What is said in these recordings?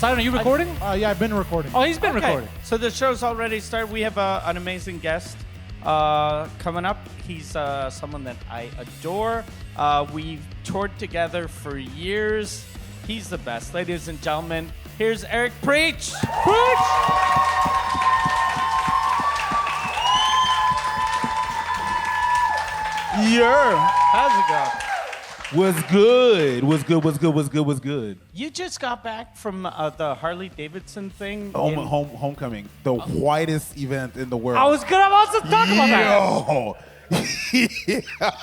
Poseidon, are you recording? Yeah, I've been recording. Oh, he's been recording. So the show's already started. We have an amazing guest coming up. He's someone that I adore. We've toured together for years. He's the best. Ladies and gentlemen, here's Eric Preach. Preach! How's it going? What's good? What's good? What's good? What's good? What's good? You just got back from the Harley Davidson thing. Homecoming, the whitest event in the world. I was about to talk about that.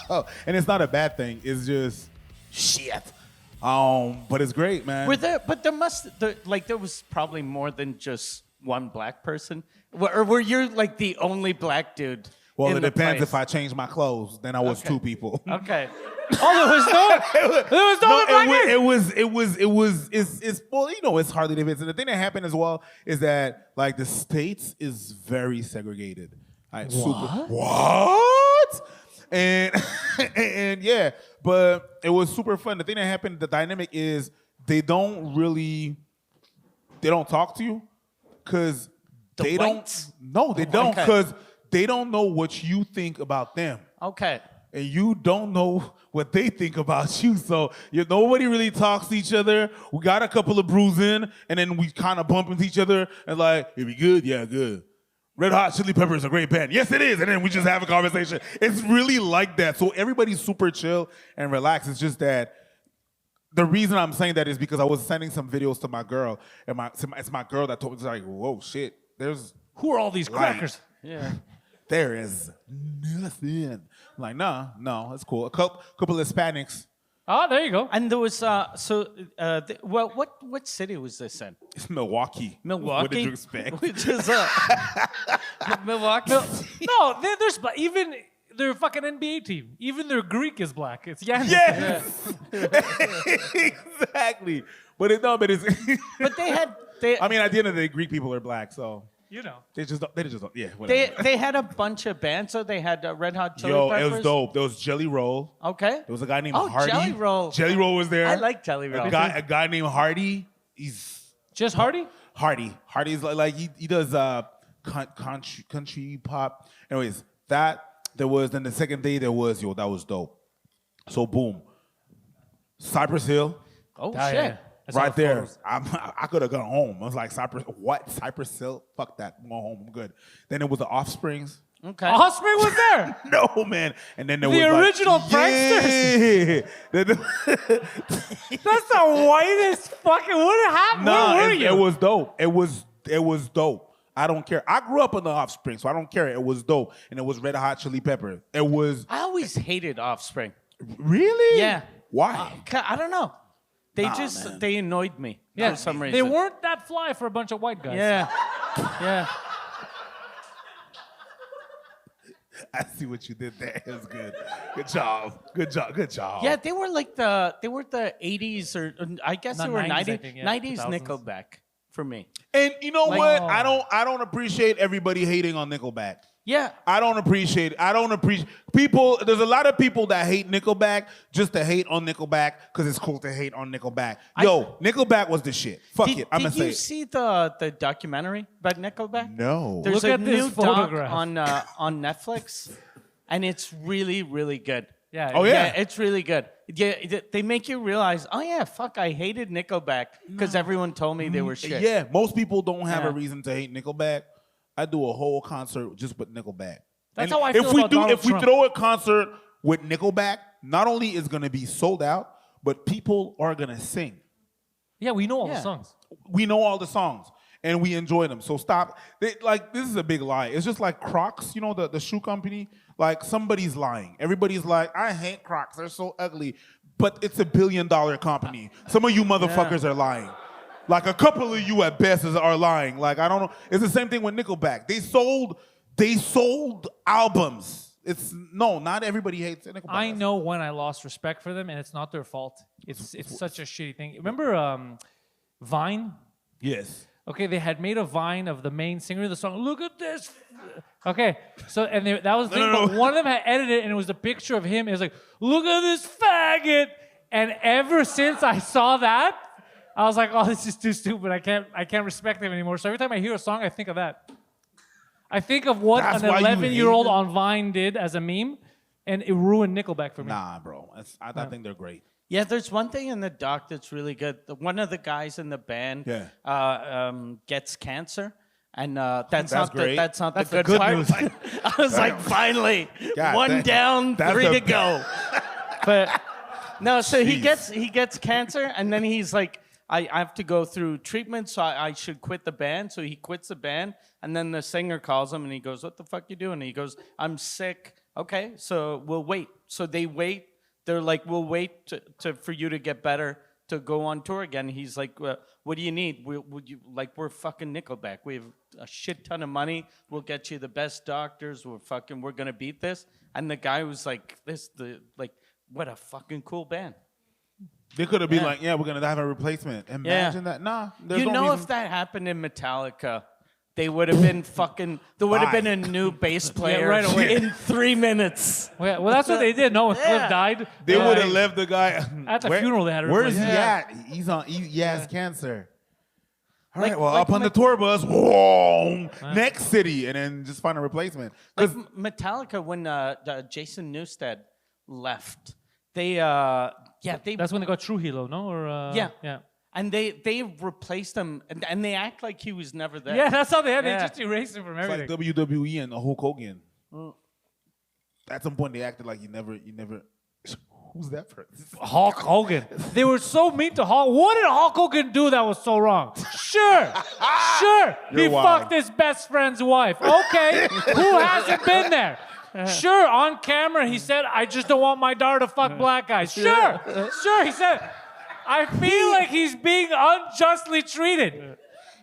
Yo. And it's not a bad thing. It's just shit. But it's great, man. There was probably more than just one black person. Or were you like the only black dude? Well, it depends. If I change my clothes, then I was two people. Okay. There was no other black dude. It's well, you know, it's Harley Davidson. The thing that happened as well is that like the States is very segregated. Like, what? And yeah, but it was super fun. The thing that happened, the dynamic is they don't talk to you because they whites? don't because they don't know what you think about them. Okay. And you don't know what they think about you. So nobody really talks to each other. We got a couple of brews in, and then we kind of bump into each other and like, "It be good? Yeah, good. Red Hot Chili Peppers is a great band. Yes, it is." And then we just have a conversation. It's really like that. So everybody's super chill and relaxed. It's just that the reason I'm saying that is because I was sending some videos to my girl, and it's my girl that told me, like, "Whoa, shit, Who are all these crackers? Yeah. There is nothing." I'm like, no, it's cool. A couple of Hispanics. Oh, there you go. And there was what city was this in? It's Milwaukee. Milwaukee. What did you expect? Which is Milwaukee. No, there's even their fucking NBA team. Even their Greek is black. It's Giannis. Yes, exactly. But it's. But I mean, at the end of the day, Greek people are black, so. You know. They just don't, yeah, whatever. They had a bunch of bands, so they had Red Hot Chili Peppers. It was dope. There was Jelly Roll. Okay. There was a guy named Hardy. Jelly Roll. Jelly Roll was there. I like Jelly Roll. A guy named Hardy. He's just Hardy? Hardy's like he does country pop. Anyways, then the second day that was dope. So boom. Cypress Hill. Oh, shit. yeah. Right there. I could have gone home. I was like, Cypress Hill? Fuck that. I'm going home. I'm good. Then it was the Offsprings. Okay. Offspring was there. No, man. And then there the was original pranksters. Yeah. That's the whitest fucking. What happened? Nah, Where were you? It was dope. It was dope. I don't care. I grew up in the Offspring, so I don't care. It was dope. And it was Red Hot Chili Pepper. It was. I always hated Offspring. Really? Yeah. Why? I don't know. They they annoyed me for some reason. They weren't that fly for a bunch of white guys. Yeah. Yeah. I see what you did there. It was good. Good job. Good job. Yeah, they were the 80s or I guess Not they were 90s, I 90s, think, yeah, 90s 2000s. Nickelback for me. And you know Like- what? I don't appreciate everybody hating on Nickelback. Yeah. I don't appreciate people. There's a lot of people that hate Nickelback just to hate on Nickelback because it's cool to hate on Nickelback. Nickelback was the shit. Fuck it. I'm gonna say. Did you see the documentary about Nickelback? No. There's Look a at this new doc photograph. on Netflix, and it's really, really good. Yeah. Oh, yeah. It's really good. Yeah, they make you realize, oh yeah, fuck, I hated Nickelback because everyone told me they were shit. Yeah, most people don't have Yeah. a reason to hate Nickelback. I do a whole concert just with Nickelback. That's And how I feel about Donald If we Trump. throw a concert with Nickelback, not only is going to be sold out, but people are going to sing. Yeah, we know all the Yeah. songs. We know all the songs and we enjoy them. So stop. This is a big lie. It's just like Crocs, the shoe company. Like somebody's lying. Everybody's like, I hate Crocs. They're so ugly. But it's $1 billion company. Some of you motherfuckers are lying. Like a couple of you at best are lying. Like I don't know. It's the same thing with Nickelback. They sold albums. Not everybody hates Nickelback. I know when I lost respect for them, and it's not their fault. It's such a shitty thing. Remember Vine? Yes. Okay, they had made a Vine of the main singer of the song. Look at this. Okay, so that was the thing. No. But one of them had edited it, and it was a picture of him. It was like, look at this faggot. And ever since I saw that, I was like, oh, this is too stupid. I can't respect him anymore. So every time I hear a song, I think of that. I think of what That's an why you hate 11-year-old them? on Vine did as a meme, and it ruined Nickelback for me. Nah, bro. I think they're great. Yeah, there's one thing in the doc that's really good. One of the guys in the band gets cancer. And that's not great. that's not That's the the good good part. news. I was like, finally, God one damn. down, That's 3 the to go. But no, so he Jeez. gets cancer, and then he's like, I have to go through treatment, so I should quit the band. So he quits the band, and then the singer calls him, and he goes, "What the fuck you doing?" And he goes, "I'm sick." Okay, so we'll wait. So they wait. They're like, "We'll wait for you to get better to go on tour again." He's like, "What do you need? We're fucking Nickelback. We have a shit ton of money. We'll get you the best doctors. We're gonna beat this." And the guy was like, what a fucking cool band. They could have been Yeah. like, yeah, we're going to have a replacement. Imagine that. Nah. There's You no know, reason. if that happened in Metallica, they would have been fucking. There would have been a new bass player right away. in 3 minutes. Well, that's what they did. No, when Cliff Yeah. died, They would have left the guy. At the funeral, they had to Where's replace he him. at? He has cancer. All right, Like- well, like up on the Met- tour bus, whoa, next city, and then just find a replacement. Like 'Cause Metallica, when Jason Newsted left, they That's when they got Trujillo, no? Or Yeah. yeah. and they replaced him, and they act like he was never there. Yeah, that's how they had. Yeah. They just erased him from it's like everything. WWE and Hulk Hogan. At some point, they acted like you never. Who's that person? Hulk Hogan. They were so mean to Hulk. What did Hulk Hogan do that was so wrong? Sure. He You're wild. fucked his best friend's wife. Okay. Who hasn't been there? Sure, on camera he said, I just don't want my daughter to fuck black guys. Sure, he said, I feel like he's being unjustly treated.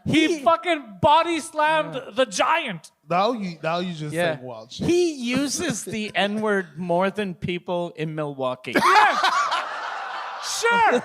He fucking body slammed the giant. Now you just Yeah. saying wild shit. He uses the N-word more than people in Milwaukee. Sure.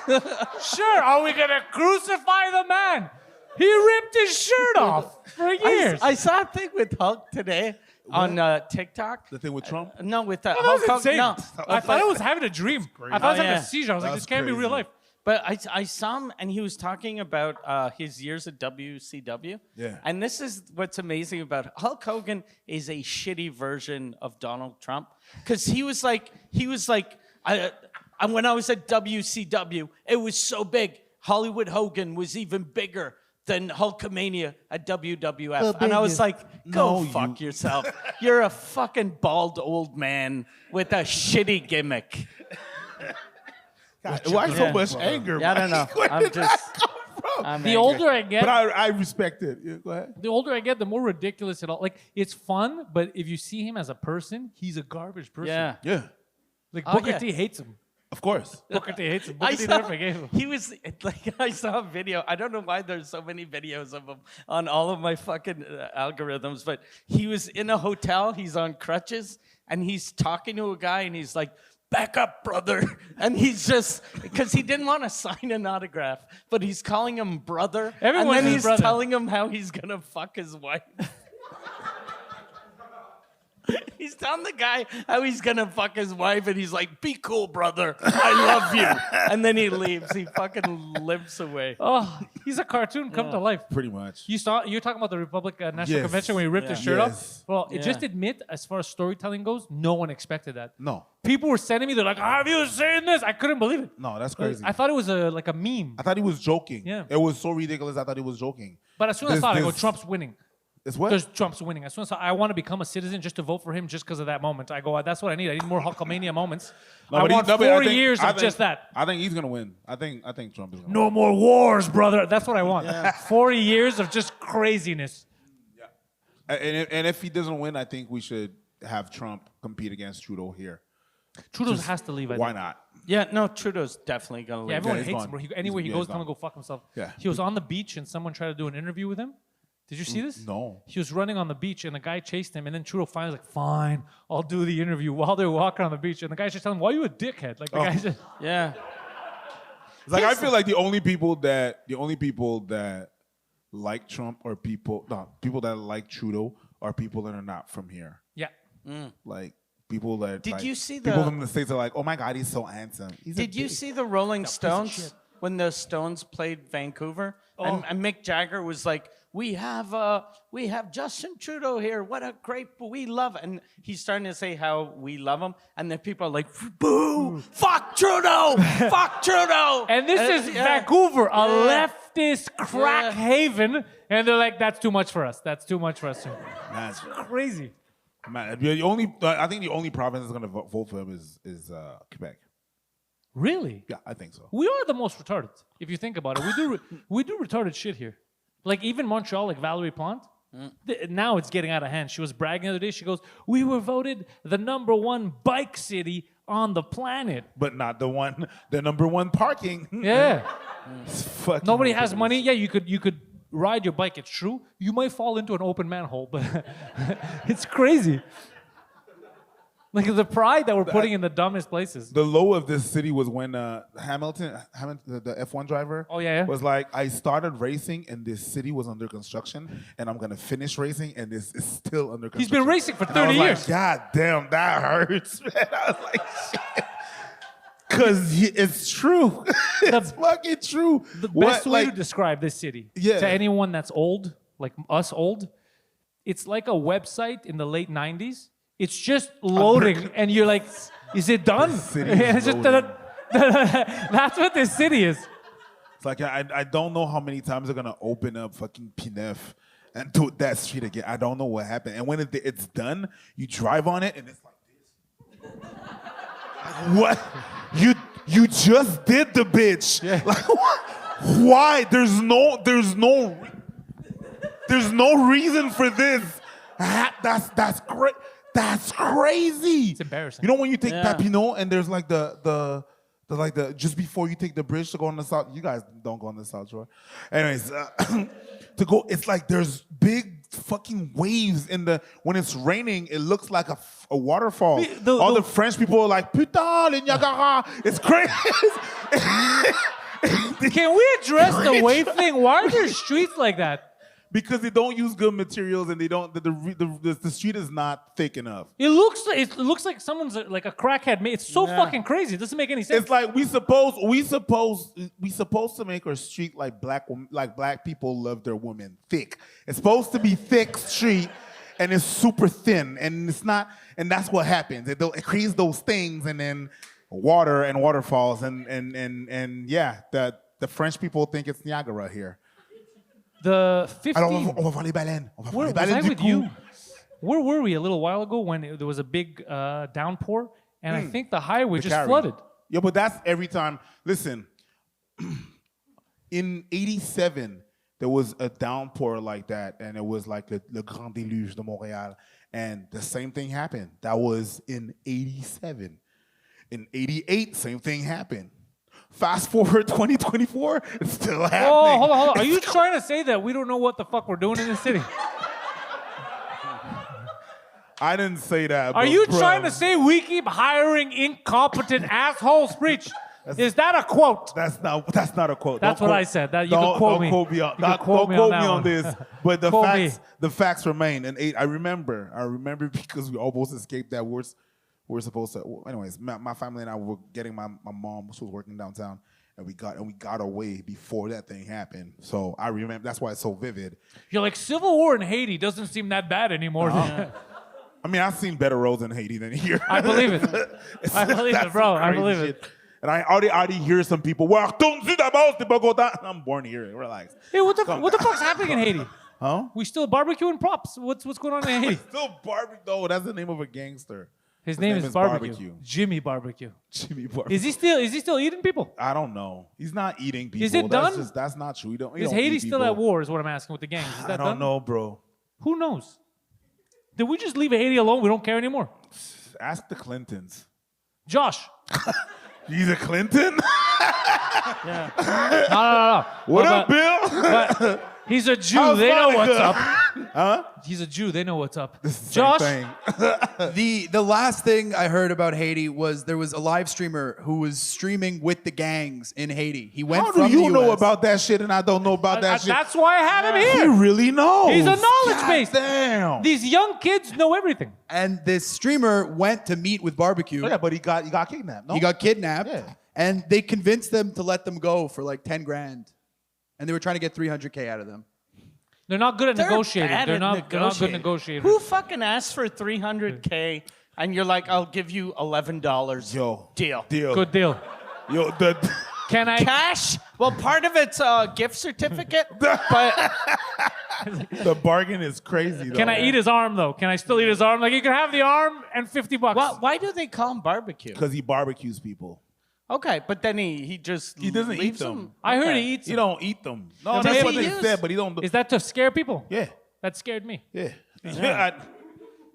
Are we gonna crucify the man? He ripped his shirt off for years. I saw a thing with Hulk today on TikTok. The thing with Trump. No, with that Hulk was Hogan. insane. No, I thought I was having a dream. I thought I was having yeah. a seizure. I was like, That's this can't be real crazy. life. But I saw him, and he was talking about his years at WCW. Yeah. And this is what's amazing about Hulk Hogan is a shitty version of Donald Trump, because he was like, when I was at WCW, it was so big. Hollywood Hogan was even bigger than Hulkamania at WWF. And I was like, go fuck yourself. You're a fucking bald old man with a shitty gimmick. Why so much anger? Yeah, I don't know. Where I'm did that just- come from? I'm The angry. older I get, But I respect it. Yeah, go ahead. the older I get, the more ridiculous it all. Like it's fun, but if you see him as a person, he's a garbage person. Yeah. Yeah, Like Oh, Booker yeah. T hates him. of course. Booker T hates him. I Booker T saw, never forgave him. he was like, I saw a video. I don't know why there's so many videos of him on all of my fucking algorithms, but he was in a hotel. He's on crutches, and he's talking to a guy, and he's like, "Back up, brother." And he's just, because he didn't want to sign an autograph, but he's calling him brother. Everyone's and then his he's brother. telling him how he's going to fuck his wife. He's telling the guy how he's going to fuck his wife, and he's like, "Be cool, brother. I love you." And then he leaves. He fucking limps away. Oh, he's a cartoon come to life. Pretty much. You're talking about the Republic National Yes. Convention when he ripped his Yeah. shirt Yes. off. Well, Yeah. just admit, as far as storytelling goes, no one expected that. No, People were sending me, they're like, "Have you seen this?" I couldn't believe it. no, that's crazy. I thought it was like a meme. I thought he was joking. Yeah. It was so ridiculous. I thought he was joking. But as soon as I saw it, I go, This- Trump's winning. It's what? Because Trump's winning. As soon as I want to become a citizen just to vote for him just because of that moment. I go, that's what I need. I need more Hulkamania moments. No, I but he- want no, but 4 I think- years I of think- just that. I think he's gonna win. I think Trump is gonna. No more wars, brother. That's what I want. 40 years of just craziness. win. And if he doesn't win, I think we should have Trump compete against Trudeau here. Trudeau has to leave. I Why think. not? Yeah, no, Trudeau's definitely going to Yeah, leave. everyone he's hates gone. him, bro. He's- Anywhere he yeah, goes, he's tell him to gone. go fuck himself. Yeah. He was on the beach and someone tried to do an interview with him. Did you see this? No. He was running on the beach and the guy chased him, and then Trudeau finally was like, "Fine, I'll do the interview." While they're walking on the beach, and the guy's just telling him, "Why are you a dickhead?" Like the guy's just, Yeah. It's like I feel like the only people that like Trump are people that like Trudeau are people that are not from here. yeah. Like people that Did like, you see people the- from the States are like, oh my God, he's so handsome. Did you see the Rolling Stones when the Stones played Vancouver, Oh. and Mick Jagger was like, "We have Justin Trudeau here. What a great, we love." And he's starting to say how we love him, and then people are like, "Boo! Fuck Trudeau! Fuck Trudeau!" And this is Vancouver, a leftist crack haven, and they're like, "That's too much for us. That's too much for us." That's Crazy. man. I think the only province that's gonna vote for him is Quebec. Really? Yeah, I think so. We are the most retarded, if you think about it. We do retarded shit here. Like even Montreal, like Valerie Plante. Now it's getting out of hand. She was bragging the other day. She goes, "We were voted the #1 bike city on the planet." But not the number one parking. Yeah. It's fucking Nobody has ridiculous. money. Yeah, you could ride your bike. It's true. You might fall into an open manhole, but it's crazy. Like the pride that we're putting in the dumbest places. The low of this city was when Hamilton, the F1 driver, was like, "I started racing and this city was under construction, and I'm gonna finish racing and this is still under construction." He's been racing for And I 30 was years. Like, God damn, that hurts, man. I was like, shit. Because it's true. It's fucking true. The best way to describe this city to anyone that's old, like us old, it's like a website in the late 90s. It's just loading, and you're like, "Is it done?" It's just that's what this city is. It's like I don't know how many times they're gonna open up fucking Pinef and do that street again. I don't know what happened. And when it's done, you drive on it and it's like this. What? You just did the bitch. Yeah. Like why? There's no reason for this. That's great. That's crazy. It's embarrassing. You know when you take Papineau and there's like the just before you take the bridge to go on the south. You guys don't go on the South Shore. Anyways, to go, it's like there's big fucking waves in when it's raining. It looks like a waterfall. All the French people are like, "Putain, le Niagara." It's crazy. Can we address the wave thing? Why are there streets like that? Because they don't use good materials and they don't. The street is not thick enough. It looks like someone's like a crackhead. It's so fucking crazy. It doesn't make any sense. It's like we supposed to make our street like black people love their women thick. It's supposed to be thick street, and it's super thin, and it's not. And that's what happens. It creates those things, and then water and waterfalls, and yeah, the French people think it's Niagara here. The 15. Alors, on va voir les baleines. On va voir Where les was I baleines du with coup. you? Where were we a little while ago when there was a big downpour, and I think the highway just Carry. flooded. Yeah, but that's every time. Listen, in '87, there was a downpour like that, and it was like le Grand Déluge de Montréal, and the same thing happened. That was in '87. In '88, same thing happened. Fast forward 2024, it's still happening. Oh, hold on. Are you trying to say that we don't know what the fuck we're doing in this city? I didn't say that. Are you trying to say we keep hiring incompetent assholes? Preach. Is that a quote? That's not a quote. That's Don't what quote- I said. That you can quote me. Don't quote me on, You can don't quote me quote on me that on one. this. But Quote me. the facts remain. And I remember because we almost escaped that. We're supposed to. Anyways, my family and I were getting my mom. She was working downtown, and we got away before that thing happened. So I remember. That's why it's so vivid. You're like, Civil War in Haiti doesn't seem that bad anymore. I mean, I've seen better roads in Haiti than here. I believe it. I believe it, bro. I believe it. And I already hear some people. Well, I'm born here. Relax. Hey, what the fuck's happening in Haiti? Huh? We still barbecuing props. What's going on in Haiti? Still barbecue. No, that's the name of a gangster. His name is Barbecue. Jimmy Barbecue. Jimmy Barbecue. Is he still eating people? I don't know. He's not eating people. Is it done? That's not true. He Is don't Haiti eat still people. at war? Is what I'm asking with the gangs. Is that I don't done? know, bro. Who knows? Did we just leave Haiti alone? We don't care anymore. Ask the Clintons. Josh. He's a Clinton? No. What up, Bill? He's a Jew. How's They know Monica? what's up. Huh? He's a Jew. They know what's up. Same Josh, thing. The last thing I heard about Haiti was there was a live streamer who was streaming with the gangs in Haiti. He went How from do you the know US. about that shit and I don't know about that shit? that's why I have him He here. really knows. He's a knowledge God base. Damn. These young kids know everything. And this streamer went to meet with Barbecue. Oh, yeah, but he got kidnapped. No? He got kidnapped. Yeah. And they convinced them to let them go for like 10 grand. And they were trying to get 300K out of them. They're not good at negotiating. bad They're at not good negotiating. negotiators. Who fucking asked for $300K and you're like, I'll give you $11. Yo. Deal. Good deal. Yo, the Can I? Cash? Well, part of it's a gift certificate, but the bargain is crazy though. Can I eat his arm though? Can I still eat his arm? Like you can have the arm and $50. why do they call him barbecue? Because he barbecues people. Okay, but then he just He doesn't eat leaves them. I heard Okay. he eats. He don't eat them. No, Does that's he what they use- said, but he don't. Is that to scare people? Yeah, That scared me. yeah. I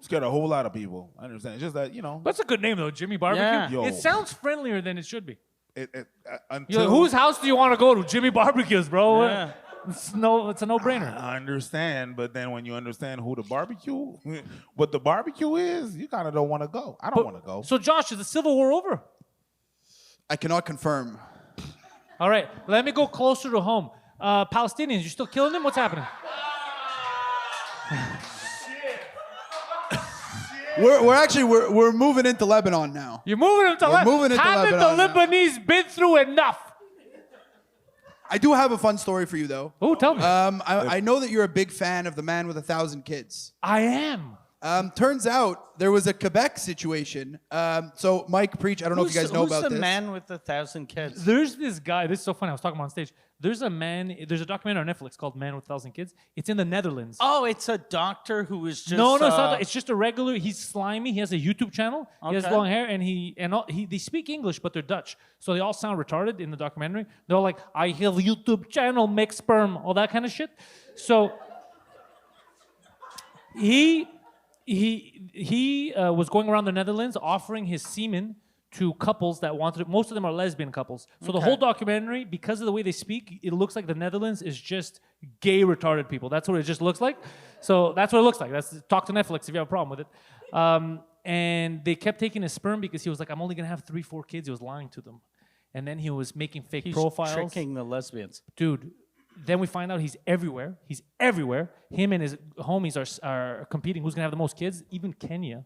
scared a whole lot of people. I understand. It's just that That's a good name though, Jimmy Barbecue. Yeah. Yo. It sounds friendlier than it should be. until You're like, whose house do you want to go to? Jimmy Barbecue's, bro. Yeah. It's a no-brainer. I understand, but then when you understand who the barbecue, what the barbecue is, you kind of don't want to go. I don't want to go. So Josh, is the Civil War over? I cannot confirm. All right, let me go closer to home. Palestinians, you still killing them? What's happening? We're moving into Lebanon now. You're moving them to We're moving into Haven't Lebanon the now. Lebanese been through enough? I do have a fun story for you though. Oh, tell me. I know that you're a big fan of the man with 1,000 kids. I am. Turns out there was a Quebec situation. So Mike Preach, I don't know if you guys know about Who's the this. man with 1,000 kids? There's this guy. This is so funny. I was talking about on stage. There's a documentary on Netflix called Man with 1,000 Kids. It's in the Netherlands. Oh, it's a doctor who is just No, it's not. It's just a regular. He's slimy. He has a YouTube channel. He has Okay. long hair, and they speak English, but they're Dutch, so they all sound retarded in the documentary. They're all like, "I have a YouTube channel, make sperm," all that kind of shit. So he was going around the Netherlands offering his semen to couples that wanted it. Most of them are lesbian couples. So the whole documentary, because of the way they speak, it looks like the Netherlands is just gay retarded people. That's what it just looks like. So that's what it looks like. Talk to Netflix if you have a problem with it. And they kept taking his sperm because he was like, I'm only going to have 3-4 kids. He was lying to them. And then he was making fake He's profiles. tricking the lesbians. Dude, then we find out he's everywhere. He's everywhere. Him and his homies are competing. Who's going to have the most kids? Even Kenya.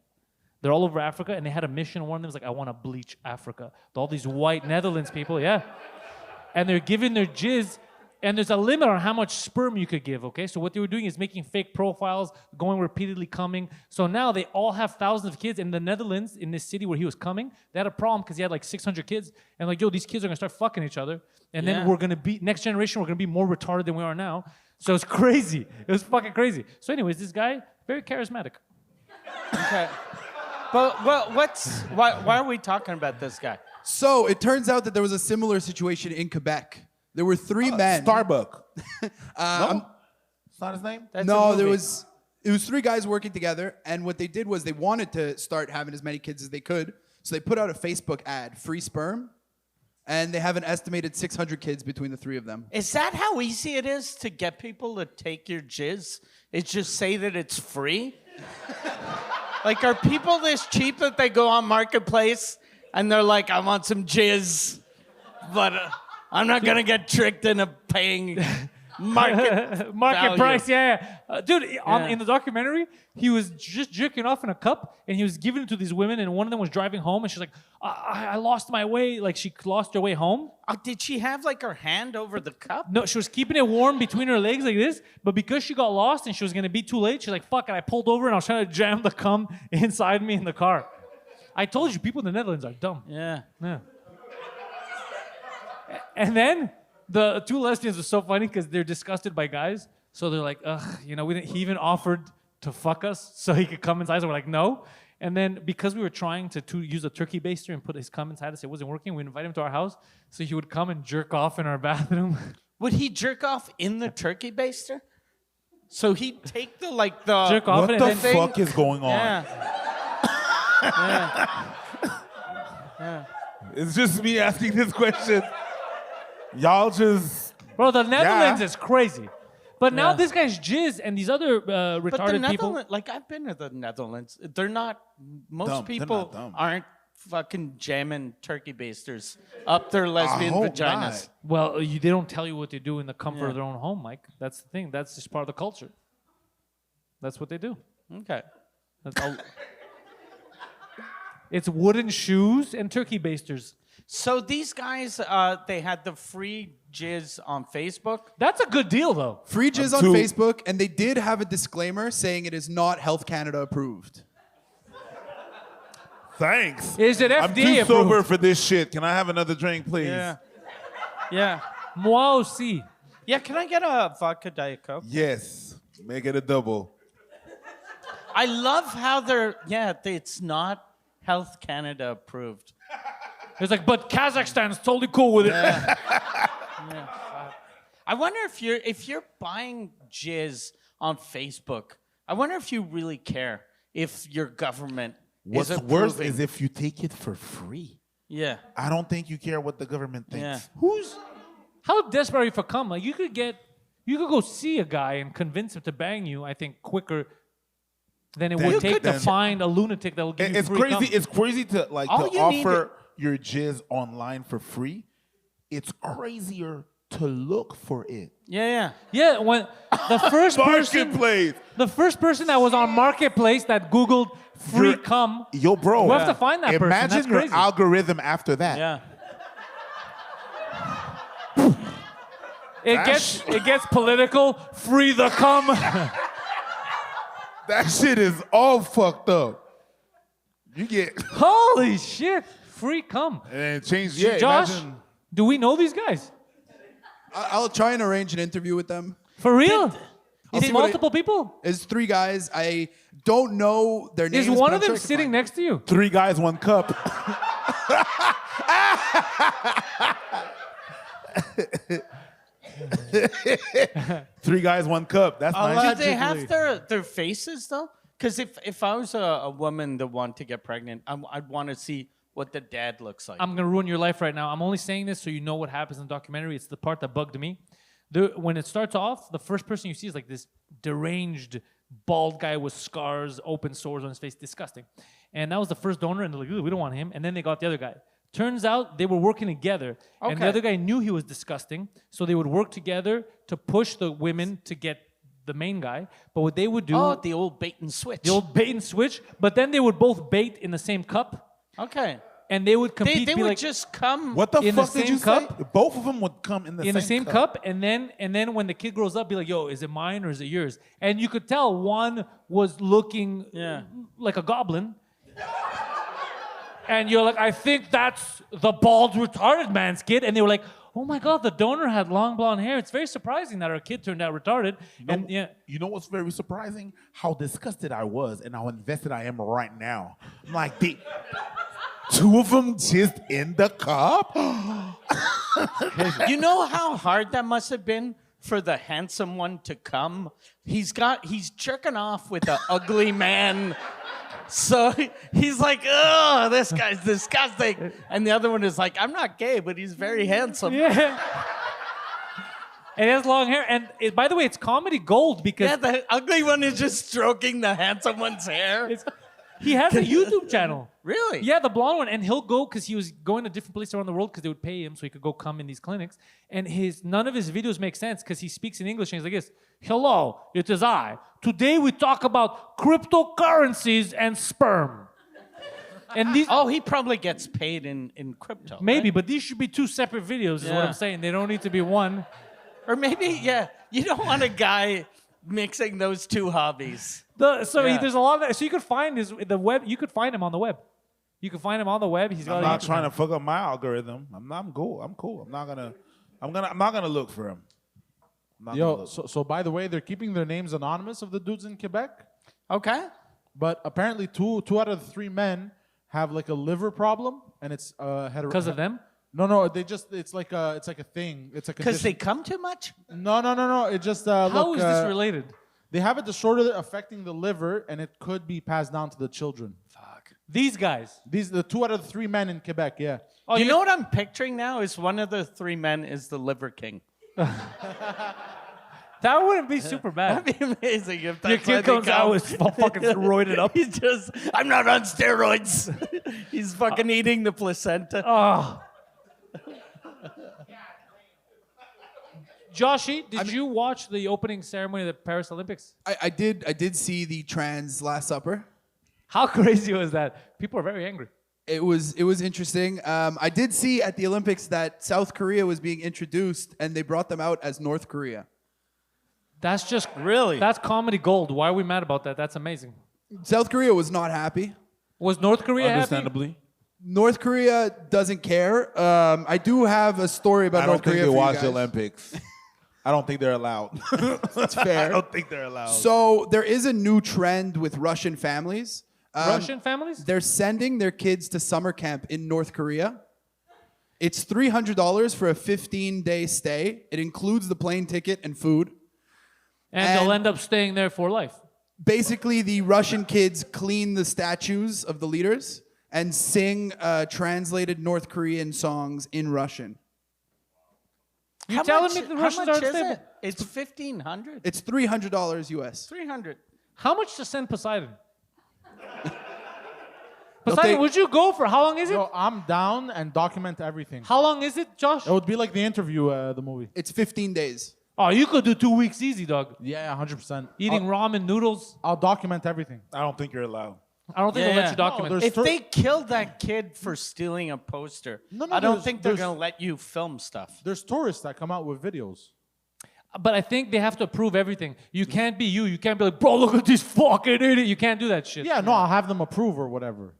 They're all over Africa, and they had a mission. One of them was like, I want to bleach Africa. All these white Netherlands people, yeah. And they're giving their jizz, and there's a limit on how much sperm you could give, okay? So what they were doing is making fake profiles, going repeatedly coming. So now they all have thousands of kids. In the Netherlands, in this city where he was coming, they had a problem because he had like 600 kids. And like, yo, these kids are going to start fucking each other. And then we're going to be, next generation, we're going to be more retarded than we are now. So it's crazy. It was fucking crazy. So anyways, this guy, very charismatic. Okay. But why are we talking about this guy? So it turns out that there was a similar situation in Quebec. There were 3 men. Starbuck. No? It's not his name? That's a No, movie. it was 3 guys working together, and what they did was they wanted to start having as many kids as they could. So they put out a Facebook ad, free sperm, and they have an estimated 600 kids between the 3 of them. Is that how easy it is to get people to take your jizz? It's just say that it's free? Like, are people this cheap that they go on Marketplace and they're like, I want some jizz, but I'm not going to get tricked into paying market value. Price, yeah. Dude, in the documentary, he was just jerking off in a cup, and he was giving it to these women, and one of them was driving home, and she's like, I lost my way. Like, she lost her way home. Did she have like her hand over the cup? No, she was keeping it warm between her legs like this, but because she got lost and she was going to be too late, she's like, fuck it. I pulled over, and I was trying to jam the cum inside me in the car. I told you, people in the Netherlands are dumb. Yeah. Yeah. And then the 2 lesbians were so funny because they're disgusted by guys. So they're like, ugh, he even offered to fuck us so he could come inside. So we're like, no. And then because we were trying to use a turkey baster and put his cum inside us, it wasn't working. We invited him to our house so he would come and jerk off in our bathroom. Would he jerk off in the turkey baster? So he'd take the Jerk off What and the then fuck is going on? Yeah. It's just me asking this question. Y'all just... Bro, the Netherlands is crazy. But now Yeah. this guy's jizz and these other But the retarded people. Netherlands, like I've been to the Netherlands, they're not. Most Dumb. They're people not dumb. aren't fucking jamming turkey basters up their lesbian hope vaginas. not. Well, they don't tell you what they do in the comfort Yeah. of their own home, Mike. That's the thing. That's just part of the culture. That's what they do. Okay. That's all. It's wooden shoes and turkey basters. So these guys, they had the free jizz on Facebook. That's a good deal, though. Free jizz on too- Facebook, and they did have a disclaimer saying it is not Health Canada approved. Thanks. Is it I'm FDA too sober approved? for this shit. Can I have another drink, please? Yeah. Yeah. Moi aussi. Yeah, can I get a vodka Diet Coke? Yes. Make it a double. I love how it's not Health Canada approved. It's like, but Kazakhstan's totally cool with it. I wonder if you're buying jizz on Facebook, I wonder if you really care if your government What's is worse approving. is if you take it for free. Yeah. I don't think you care what the government thinks. Yeah. How desperate are you for cum? Like, you could go see a guy and convince him to bang you, I think, quicker than it You would take could- to find a lunatic that will give you It's free crazy. cum. It's crazy to like All to you need offer your jizz online for free. It's crazier to look for it. Yeah. Yeah, when the first person, Marketplace. the first person that was on Marketplace that Googled free You're- cum, Yo, bro. we have to find that person. Imagine That's your crazy. algorithm after that. Yeah. It gets political. Free the cum. That shit is all fucked up. You get Holy shit, free cum. and change. Yeah, Josh, imagine. do we know these guys? I'll try and arrange an interview with them. For real? I'll Is see it what I- multiple people? It's 3 guys. I don't know their names. Is one but of I'm them sure I can sitting find next to you? 3 guys, 1 cup. Three guys, 1 cup. That's nice. Do they have their faces though? Because if I was a woman that wanted to get pregnant, I'd want to see what the dad looks like. I'm gonna ruin your life right now. I'm only saying this so you know what happens in the documentary. It's the part that bugged me. When it starts off, the first person you see is like this deranged, bald guy with scars, open sores on his face, disgusting. And that was the first donor, and they're like, "Ooh, we don't want him." And then they got the other guy. Turns out they were working together, and the Okay. other guy knew he was disgusting, so they would work together to push the women to get the main guy. But what they would do, Oh, the old bait and switch. the old bait and switch, but then they would both bait in the same cup, Okay. and they would compete. They be would like, just come. What the in the fuck did same you cup? say? Both of them would come in the same cup, and then when the kid grows up, be like, "Yo, is it mine or is it yours?" And you could tell one was looking like a goblin, and you're like, "I think that's the bald, retarded man's kid," and they were like, "Oh my God, the donor had long blonde hair. It's very surprising that our kid turned out retarded." And yeah, You know what's very surprising? How disgusted I was and how invested I am right now. I'm like, 2 of them just in the cup? You know how hard that must have been for the handsome one to come? He's jerking off with an ugly man. So he's like, "Oh, this guy's disgusting." And the other one is like, "I'm not gay, but he's very handsome." yeah. And it has long hair, and by the way, it's comedy gold because Yeah, the ugly one is just stroking the handsome one's hair. he has a YouTube channel. Really? Yeah, the blonde one, and he'll go because he was going to different places around the world because they would pay him so he could go come in these clinics. And none of his videos make sense because he speaks in English and he's like this: "Hello, it is I. Today we talk about cryptocurrencies and sperm." And these Oh, he probably gets paid in crypto. maybe, right? but these should be 2 separate videos. Is what Yeah. I'm saying. They don't need to be one. Or maybe, yeah, you don't want a guy mixing those 2 hobbies. So Yeah. there's a lot of that. So you could find the web. You could find him on the web. You can find him on the web. He's got. I'm a not YouTube trying channel. to fuck up my algorithm. I'm cool. I'm not gonna look for him. I'm not gonna Yo, look. so by the way, they're keeping their names anonymous of the dudes in Quebec, Okay. but apparently two out of the 3 men have like a liver problem, and it's Because of them. No, it's like a thing. It's a Because condition. they come too much? No. It just How is this related? They have a disorder affecting the liver, and it could be passed down to the children. These guys. These the 2 out of the 3 men in Quebec. Yeah. Oh, You know what I'm picturing now is one of the 3 men is the liver king. That wouldn't be super bad. That'd be amazing if that's Your why kid they comes out come. with fucking roided up. He's just, I'm not on steroids. He's fucking eating the placenta. Oh. Joshy, did you watch the opening ceremony of the Paris Olympics? I did see the trans Last Supper. How crazy was that? People are very angry. It was interesting. I did see at the Olympics that South Korea was being introduced, and they brought them out as North Korea. That's just Really? That's comedy gold. Why are we mad about that? That's amazing. South Korea was not happy. Was North Korea happy? Understandably. North Korea doesn't care. I do have a story about I North don't think Korea they for you watch the guys. Olympics. I don't think they're allowed. That's fair. I don't think they're allowed. So there is a new trend with Russian families. Russian families? They're sending their kids to summer camp in North Korea. It's $300 for a 15-day stay. It includes the plane ticket and food. And they'll end up staying there for life. Basically, the Russian kids clean the statues of the leaders and sing translated North Korean songs in Russian. You telling me the Russians aren't is stable? it? It's 1,500. It's $300 US. 300. How much to send Poseidon? They'll Poseidon, take- would you go for how long is it? Yo, I'm down and document everything. How long is it, Josh? It would be like the interview, the movie. It's 15 days. Oh, you could do 2 weeks easy, dog. Yeah, 100%. Eating ramen noodles. I'll document everything. I don't think you're allowed. I don't think they'll let you document. there's- If they killed that kid for stealing a poster, No, I don't there's- think they're there's- going to let you film stuff. There's tourists that come out with videos. But I think they have to approve everything. You can't be you. You can't be like, bro, look at this fucking idiot. You can't do that shit. Yeah, no, I'll have them approve or whatever.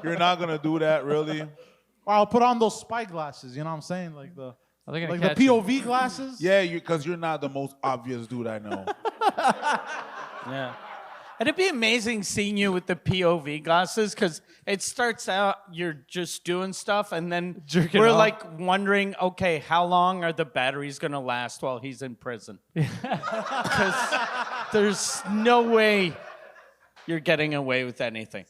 You're not gonna do that, really? Or I'll put on those spy glasses, you know what I'm saying? Like the Are they gonna like catch the you? POV glasses. Yeah, because you're not the most obvious dude I know. Yeah. And it'd be amazing seeing you with the POV glasses because it starts out you're just doing stuff and then Jerking we're off. like wondering, okay, how long are the batteries going to last while he's in prison? Because there's no way you're getting away with anything.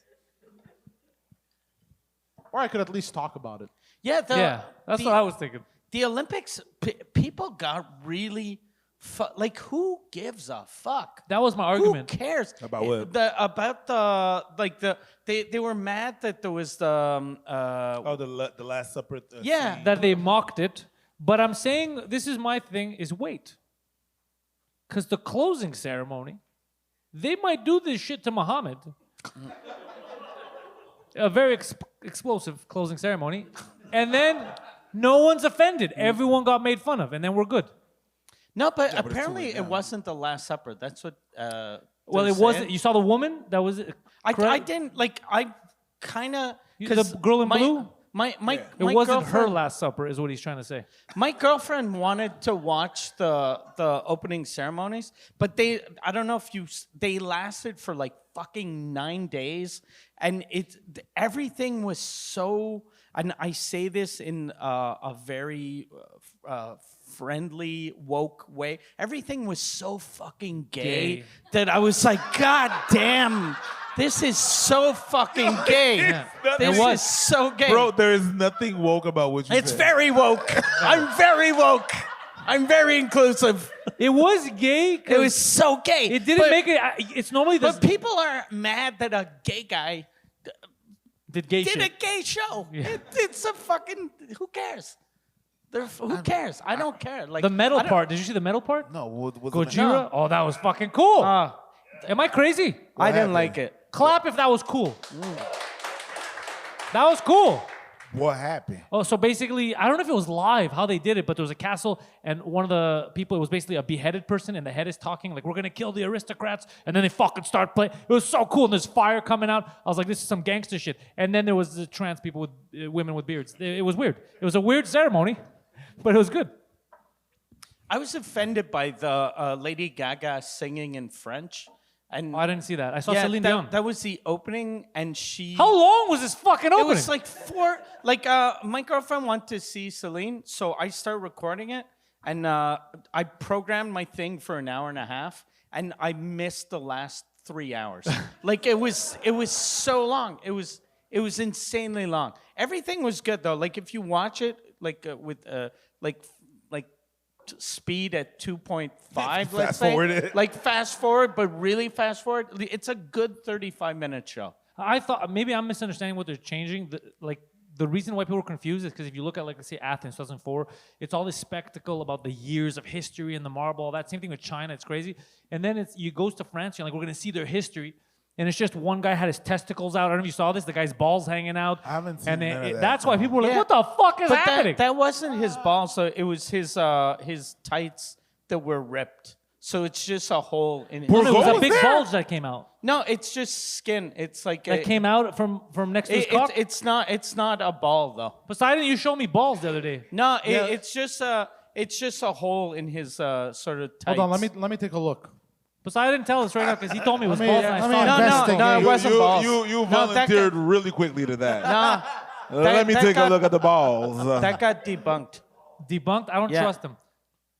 Or I could at least talk about it. Yeah, Yeah, that's what I was thinking. The Olympics, people got really, like, who gives a fuck? That was my argument. Who cares About what? They were mad that there was the Oh, the Last Supper. yeah scene. That they mocked it. But I'm saying, this is my thing, is wait. Because the closing ceremony, they might do this shit to Muhammad. A very explosive closing ceremony. And then no one's offended. Everyone got made fun of. And then we're good. no, but but it's too apparently late it now. wasn't the Last Supper. That's what. Well, it wasn't. You saw the woman? That was it. I didn't like. I kind of The girl in blue? My It wasn't her Last Supper, is what he's trying to say. My girlfriend wanted to watch the opening ceremonies, but I don't know if they lasted for like fucking 9 days, and everything was so, and I say this in a very friendly, woke way. Everything was so fucking gay that I was like, God damn, this is so fucking gay. This It was. is so gay. Bro, there is nothing woke about what you It's said. very woke. I'm very woke. I'm very inclusive. It was gay. 'cause It was so gay. It didn't make it. It's normally this. But people are mad that a gay guy Did gay did shit. a gay show. Yeah. It's a fucking. Who cares? Who cares? I don't care. Like The metal I don't- part. Did you see the metal part? No, what was Gojira? Oh, that was fucking cool. Am I crazy? I didn't happened? like it. Clap if that was cool. That was cool. What happened? Oh, so basically, I don't know if it was live how they did it, but there was a castle, and one of the people, it was basically a beheaded person, and the head is talking like, "We're gonna kill the aristocrats," and then they fucking start playing. It was so cool, and there's fire coming out. I was like, "This is some gangster shit." And then there was the trans people with women with beards. It was weird. It was a weird ceremony, but it was good. I was offended by the Lady Gaga singing in French. And Oh, I didn't see that. I saw Celine Dion. that was the opening, and she. How long was this fucking It opening? was like my girlfriend wanted to see Celine, so I started recording it, and I programmed my thing for an hour and a half, and I missed the last 3 hours. Like it was so long. It was insanely long. Everything was good though. Like if you watch it, like with like speed at 2.5, let's Fast say. forward it. Like fast forward, but really fast forward. It's a good 35-minute show. I thought maybe I'm misunderstanding what they're changing. The reason why people were confused is because if you look at, like, let's say Athens 2004, it's all this spectacle about the years of history and the marble, all that. Same thing with China, it's crazy. And then you goes to France, you're like, we're going to see their history. And it's just one guy had his testicles out. I don't know if you saw this. The guy's balls hanging out. I haven't seen and none of that. that's why people were like, Yeah. what the fuck is But happening? that wasn't his balls, so it was his tights that were ripped. So it's just a hole in his... No, it was What a was big there? bulge that came out. No, it's just skin. It's like... That came out from next to his cock. It's not a ball, though. Poseidon, you showed me balls the other day. No, it's just a hole in his sort of tights. Hold on, let me take a look. Poseidon, tell us right now, because he told me it was Let me- balls. and I let me saw it. investigate. No, it wasn't balls. You No, that volunteered got- really quickly to that. Nah, Let me that take a got- look at the balls. that got debunked. Debunked? I don't Yeah. trust him.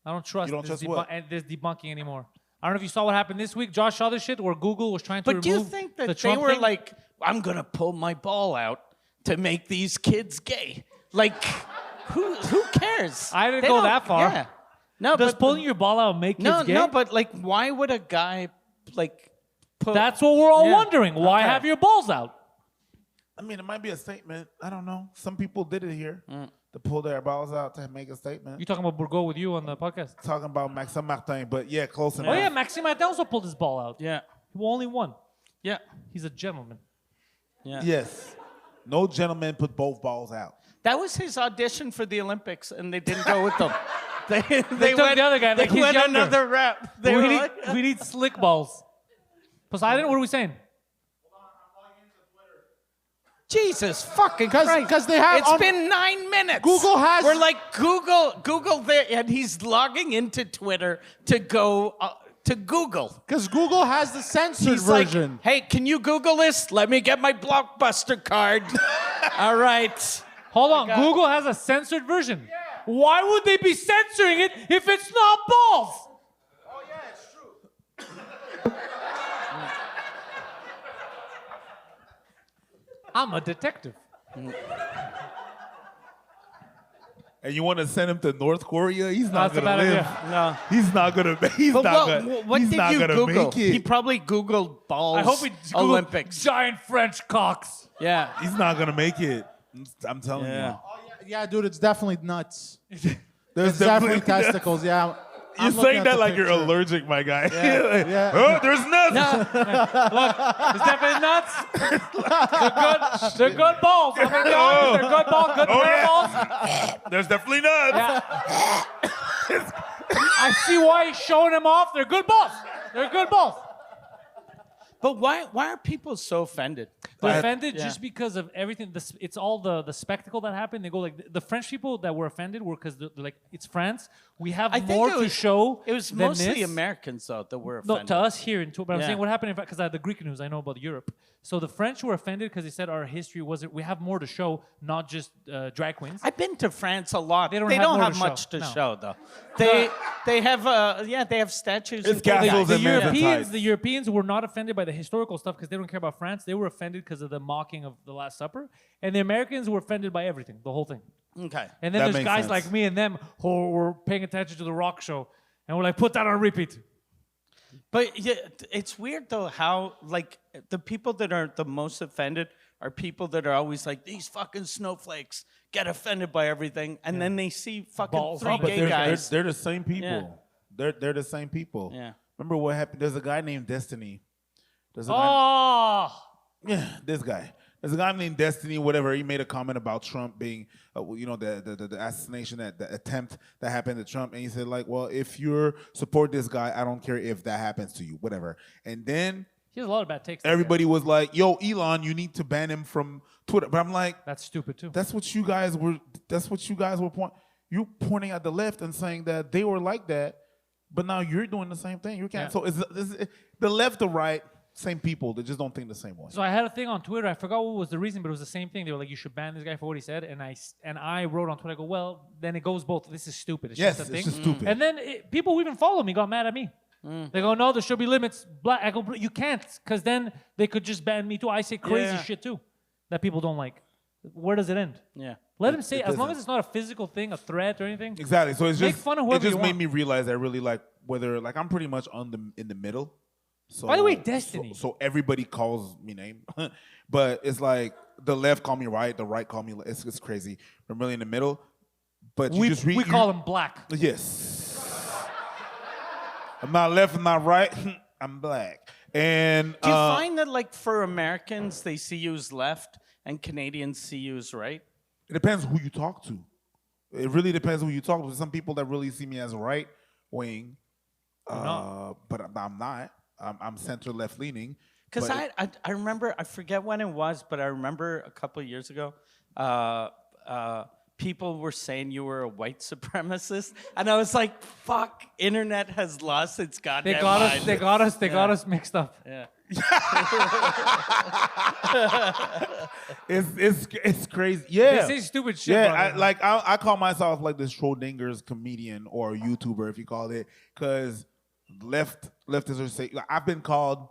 I don't trust, You don't this, trust what? this debunking anymore. I don't know if you saw what happened this week. Josh saw this shit where Google was trying to But do you remove think the that they Trump were thing. like, I'm gonna pull my ball out to make these kids gay? Like, who cares? I didn't They go don't- that far. Yeah. No, Does but pulling your ball out make kids gay? no, but like, why would a guy like put? That's what we're all Yeah. wondering. Why Okay. have your balls out? I mean, it might be a statement. I don't know. Some people did it here Mm. to pull their balls out to make a statement. You talking about Bourgault with you on the podcast? Talking about Maxime Martin, but yeah, close enough. Oh yeah, Maxime Martin also pulled his ball out. Yeah, He only won. yeah, He's a gentleman. yeah. Yes. No gentleman put both balls out. That was his audition for the Olympics, and they didn't go with them. They took the other guy, They like, he's went younger. another rep. They were like, We need slick balls. Poseidon, what are we saying? Jesus fucking Christ. 'cause they have It's on- been 9 minutes. Google has- We're like, Google there, and he's logging into Twitter to go to Google. Because Google has the censored He's version. like, hey, can you Google this? Let me get my Blockbuster card. All right. Hold on, got- Google has a censored version. Why would they be censoring it if it's not balls? Oh yeah, it's true. I'm a detective. And you want to send him to North Korea? He's not That's a gonna bad live. idea. No. He's not gonna. He's But not what, gonna. what he's did not you gonna Google? make it. He probably Googled balls I hope he Googled Olympics. giant French cocks. Yeah. He's not gonna make it. I'm telling Yeah. you. Oh, yeah, dude, it's definitely nuts. There's It's definitely testicles. Yeah. You're I'm looking saying at that the like you're picture. allergic, my guy. Yeah. Oh, there's nuts. It's definitely nuts. They're good balls. I'm gonna be honest, they're good balls, good Oh, pair yeah. balls. There's definitely nuts. I see why he's showing them off. They're good balls. They're good balls. But why are people so offended? They're offended Yeah. just because of everything. It's all the spectacle that happened. They go like the French people that were offended were because they're like it's France. We have I think more it to was- show. It was than mostly this. Americans though that were No, offended. to us here in but I'm Yeah. saying what happened because I had the Greek news. I know about Europe. So the French were offended because they said our history wasn't. We have more to show, not just drag queens. I've been to France a lot. They don't have more have to much show. to No. show though. They have they have statues. It's and things. castles the and men in Europeans, tights. the Europeans were not offended by the historical stuff because they don't care about France. They were offended because of the mocking of the Last Supper, and the Americans were offended by everything, the whole thing. Okay. And then That there's makes guys sense. like me and them who were paying attention to the rock show, and we're like, put that on repeat. But yeah, it's weird though how like the people that are the most offended are people that are always like these fucking snowflakes get offended by everything, and then they see fucking Balls three on, but gay guys. They're the same people. Yeah. They're the same people. Yeah. Remember what happened? There's a guy named Destiny. There's a guy. Oh, Yeah, this guy. There's a guy named Destiny, whatever. He made a comment about Trump being, the assassination, the attempt that happened to Trump. And he said, like, well, if you support this guy, I don't care if that happens to you, whatever. And then he has a lot of bad takes. that everybody was like, yo, Elon, you need to ban him from Twitter. But I'm like, guy. That's stupid too. that's what you guys were you pointing at the left and saying that they were like that, but now you're doing the same thing. You can't. Yeah. So is the left or right, same people, they just don't think the same way. So I had a thing on Twitter. I forgot what was the reason, but it was the same thing. They were like, "You should ban this guy for what he said." And I wrote on Twitter, I go, "Well, then it goes both. This is stupid. It's Yes, just a it's thing." just stupid. And then people who even follow me got mad at me. They go, "No, there should be limits." I go, "You can't, because then they could just ban me too." I say crazy Yeah. shit too that people don't like. Where does it end? Yeah. Let him say, it as long doesn't. as it's not a physical thing, a threat or anything. Exactly. So it's Make just fun of it whoever just you made want. me realize I really like whether I'm pretty much in the middle. So, By the way, Destiny. So everybody calls me name, but it's like the left call me right, the right call me. It's crazy. I'm really in the middle. But you just read. We call him black. Yes. I'm not left, I'm not right. I'm black. And Do you find that, like, for Americans, they see you as left and Canadians see you as right? it depends who you talk to. It really depends who you talk to. There's some people that really see me as right wing, but I'm not. I'm center left leaning. Because But I remember, I forget when it was, but I remember a couple of years ago, people were saying you were a white supremacist, and I was like, "Fuck! Internet has lost its goddamn They got us. mind." They got us mixed up. Yeah. it's crazy. Yeah. They say stupid shit. Yeah, about it. I call myself like this Schrodinger's comedian or YouTuber, if you call it, because leftists are saying I've been called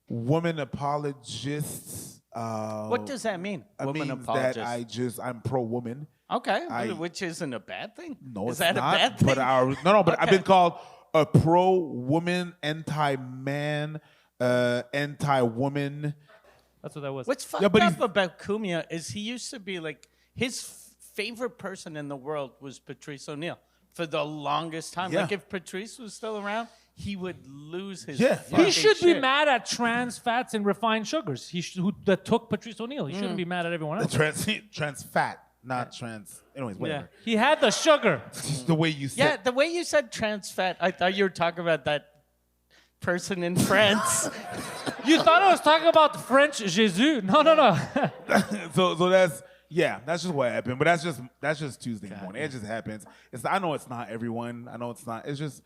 woman apologists. What does that mean? It Woman means apologist. that I'm pro woman. Okay, which isn't a bad thing. No, is it's that not. a bad thing? But I've been called a pro woman, anti man, anti woman. That's what that was. What's fucked but up he's- about Cumia is he used to be like his favorite person in the world was Patrice O'Neill for the longest time. Yeah. Like if Patrice was still around, he would lose his. Yeah. fucking He should be shit. mad at trans fats and refined sugars. That took Patrice O'Neill. He shouldn't be mad at everyone else. Trans fat, not trans. Anyways, whatever. He had the sugar. It's the way you Yeah, said. the way you said trans fat, I thought you were talking about that person in France. You thought I was talking about the French Jesus? No. So that's just what happened. But that's just Tuesday morning. It just happens. I know it's not everyone. I know it's not. It's just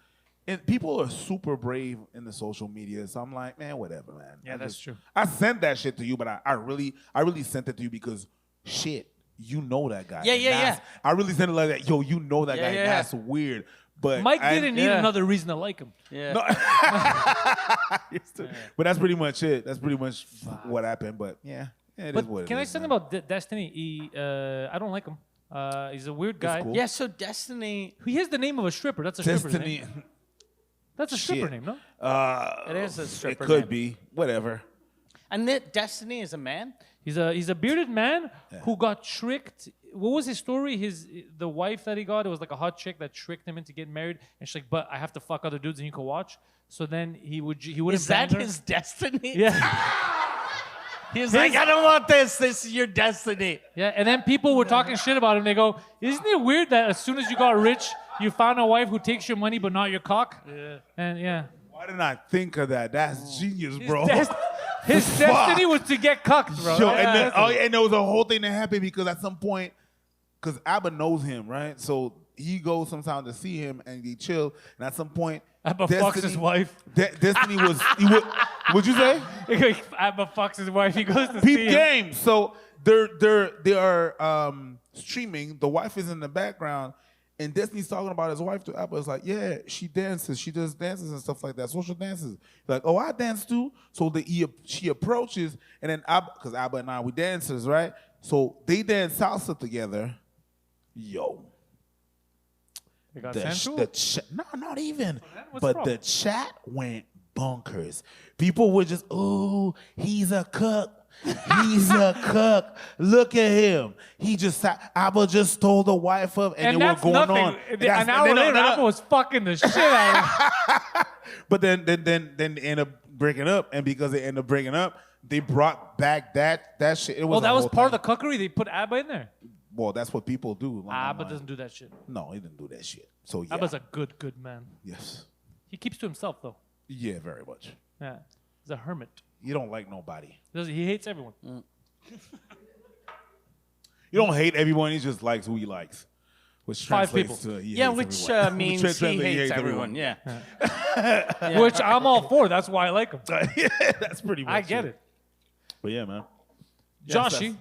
people are super brave in the social media. So I'm like, man, whatever, man. Yeah, that's true. I sent that shit to you, but I really sent it to you because shit, you know that guy. Yeah, And yeah, that's- I really sent it like that. Yo, you know that Yeah, guy. yeah. That's weird. But Mike didn't need Yeah. another reason to like him. Yeah. But that's pretty much it. That's pretty much what happened. But yeah, it is But what it can I is, say man. something about Destiny? I don't like him. He's a weird guy. cool. Yeah, so Destiny, He has the name of a stripper. That's a stripper's Destiny? name. That's a stripper Shit. name, no? it is a stripper It could name. be whatever. And that Destiny is a man? He's a bearded man who got tricked. What was his story? The wife that he got, it was like a hot chick that tricked him into getting married, and she's like, "But I have to fuck other dudes, and you can watch." So then he wouldn't. Is that bang her. his destiny? Yeah, He was like, I don't want this. This is your destiny. yeah. And then people were talking shit about him. They go, "Isn't it weird that as soon as you got rich, you found a wife who takes your money but not your cock?" Yeah. And yeah, Why didn't I think of that? That's genius, bro. His destiny was to get cucked, bro. Yo, Yeah. and there was a whole thing that happened because at some point, because Abba knows him, right? So he goes sometimes to see him and they chill. And at some point, Abba fucks his wife. Destiny what'd you say? Abba fucks his wife. He goes to Peep see him. game. So they are streaming. The wife is in the background, and Destiny's talking about his wife to Abba. It's like, yeah, she dances. She does dances and stuff like that, social dances. Like, oh, I dance too. So she approaches, and then Abba, because Abba and I, we dancers, right? So they dance salsa together. Yo. They got sensual? No, not even. What's But wrong? the chat went bonkers. People were just, oh, he's a cook. He's a cook. Look at him. He just Abba just stole the wife of, and they were that's going nothing. on. An hour later, Abba was fucking the shit out of him. But then they end up breaking up, and because they end up breaking up, they brought back that shit. It was Well, that a was whole part of thing. the cookery. They put Abba in there. Well, that's what people do. Abba doesn't do that shit. No, he didn't do that shit. So yeah, Abba's a good man. yes, He keeps to himself, though. yeah, very much. Yeah. He's a hermit. You don't like nobody. He hates everyone. You don't hate everyone. He just likes who he likes, which Five translates people. to he Yeah, hates which everyone. means Which he translates, hates everyone. Yeah. Which I'm all for. That's why I like him. Yeah, that's pretty much. I get it. But yeah, man. Joshy,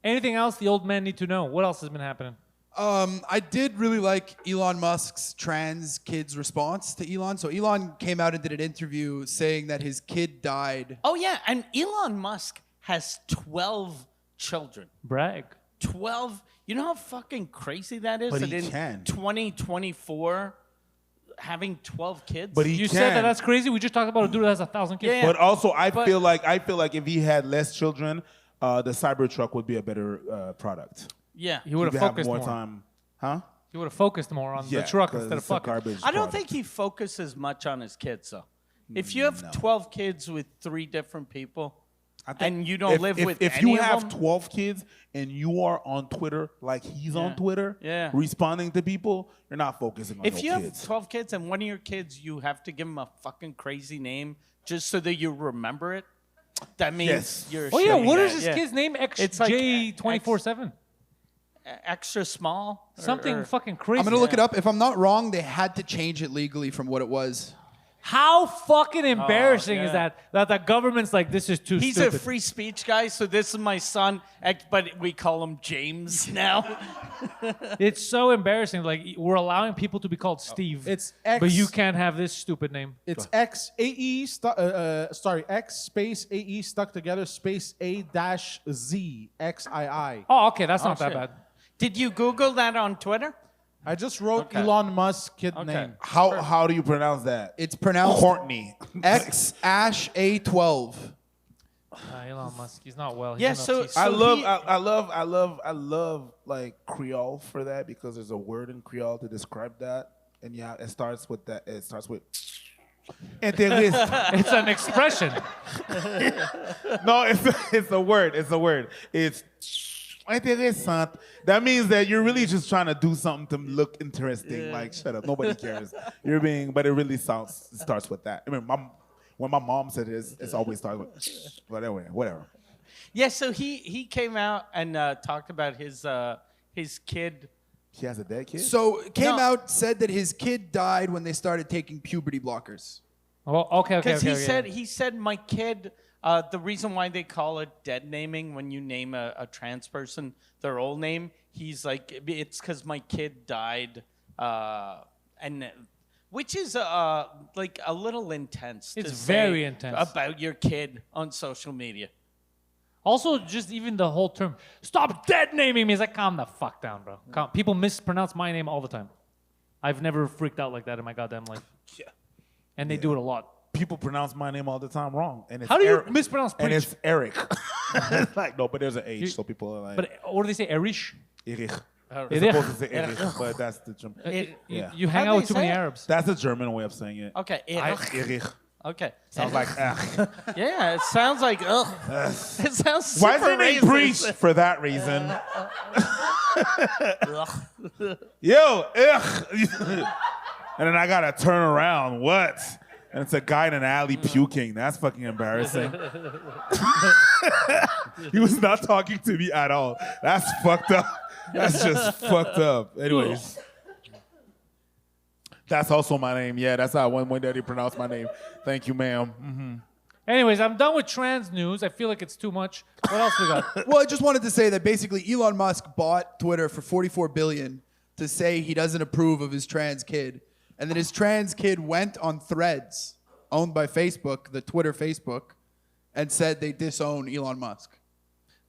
anything else the old men need to know? What else has been happening? I did really like Elon Musk's trans kid's response to Elon. So Elon came out and did an interview saying that his kid died. Oh, yeah. And Elon Musk has 12 children. Brag. 12. You know how fucking crazy that is? But that he in can. 2024, having 12 kids. But he You can. said that that's crazy. We just talked about a dude that has 1,000 kids. Yeah. But also, I But- feel like if he had less children, the Cybertruck would be a better product. yeah. He would You'd have have focused more more. time, huh? He would have focused more on Yeah, the truck 'cause instead of it's a fucking. garbage I don't product. think he focuses much on his kids, though. If you have 12 kids with 3 different people, I think and you don't live with if any you of have them? 12 kids and you are on Twitter like he's on Twitter, Yeah. responding to people, you're not focusing on if no you have kids. 12 kids and one of your kids, you have to give him a fucking crazy name just so that you remember it, that means Yes. you're Oh yeah, shitty what guy. is his Yeah. kid's name? It's like XJ24/7. Extra small? Something or- fucking crazy. I'm gonna look it up. If I'm not wrong, they had to change it legally from what it was. How fucking embarrassing is yeah. that the government's like, this is too He's stupid. a free speech guy, so this is my son, but we call him James now. It's so embarrassing. Like, we're allowing people to be called Steve. It's X. But you can't have this stupid name. It's X AE X space AE stuck together space A dash Z XII. Oh, okay, that's not that shit. bad. Did you Google that on Twitter? I just wrote Okay. Elon Musk kid name. How do you pronounce that? It's pronounced Courtney. X Ash A12. Elon Musk, he's not well. He's Yeah, an so- autiste. I love like Creole for that because there's a word in Creole to describe that, and yeah, it starts with that. It starts with. Interest. It's an expression. No, it's a word. It's a word. It's interessant. That means that you're really just trying to do something to look interesting. Like, shut up, nobody cares. But it really starts with that. I mean, when my mom said it, it's always starts with, whatever. Yeah, so he came out and talked about his kid. She has a dead kid. So came No. out, said that his kid died when they started taking puberty blockers. Oh, okay. Because he said my kid. The reason why they call it dead naming when you name a trans person their old name, he's like, it's because my kid died, and which is like a little intense. It's to say very intense. about your kid on social media. Also, just even the whole term, stop dead naming me. It's like, calm the fuck down, bro. People mispronounce my name all the time. I've never freaked out like that in my goddamn life. Yeah. And they do it a lot. People pronounce my name all the time wrong, and it's How do you Eric. mispronounce And preach? it's Eric. Like no, but there's an H, so people are like. But what do they say? Erish? Erich. Erich. It's supposed to say Erich, but that's the German. Yeah. You hang How out do with they too many say it? Arabs. That's the German way of saying it. Okay. Erich. Okay. Sounds like ugh. Yeah, it sounds like ugh. It sounds super Why is it named racist. Breach for that reason? Yo, ugh. And then I gotta turn around. What? And it's a guy in an alley puking. That's fucking embarrassing. He was not talking to me at all. That's fucked up. That's just fucked up. Anyways. That's also my name. Yeah, that's how one daddy pronounced my name. Thank you, ma'am. Mm-hmm. Anyways, I'm done with trans news. I feel like it's too much. What else we got? Well, I just wanted to say that basically Elon Musk bought Twitter for $44 billion to say he doesn't approve of his trans kid. And then his trans kid went on Threads, owned by Facebook, the Twitter Facebook, and said they disown Elon Musk.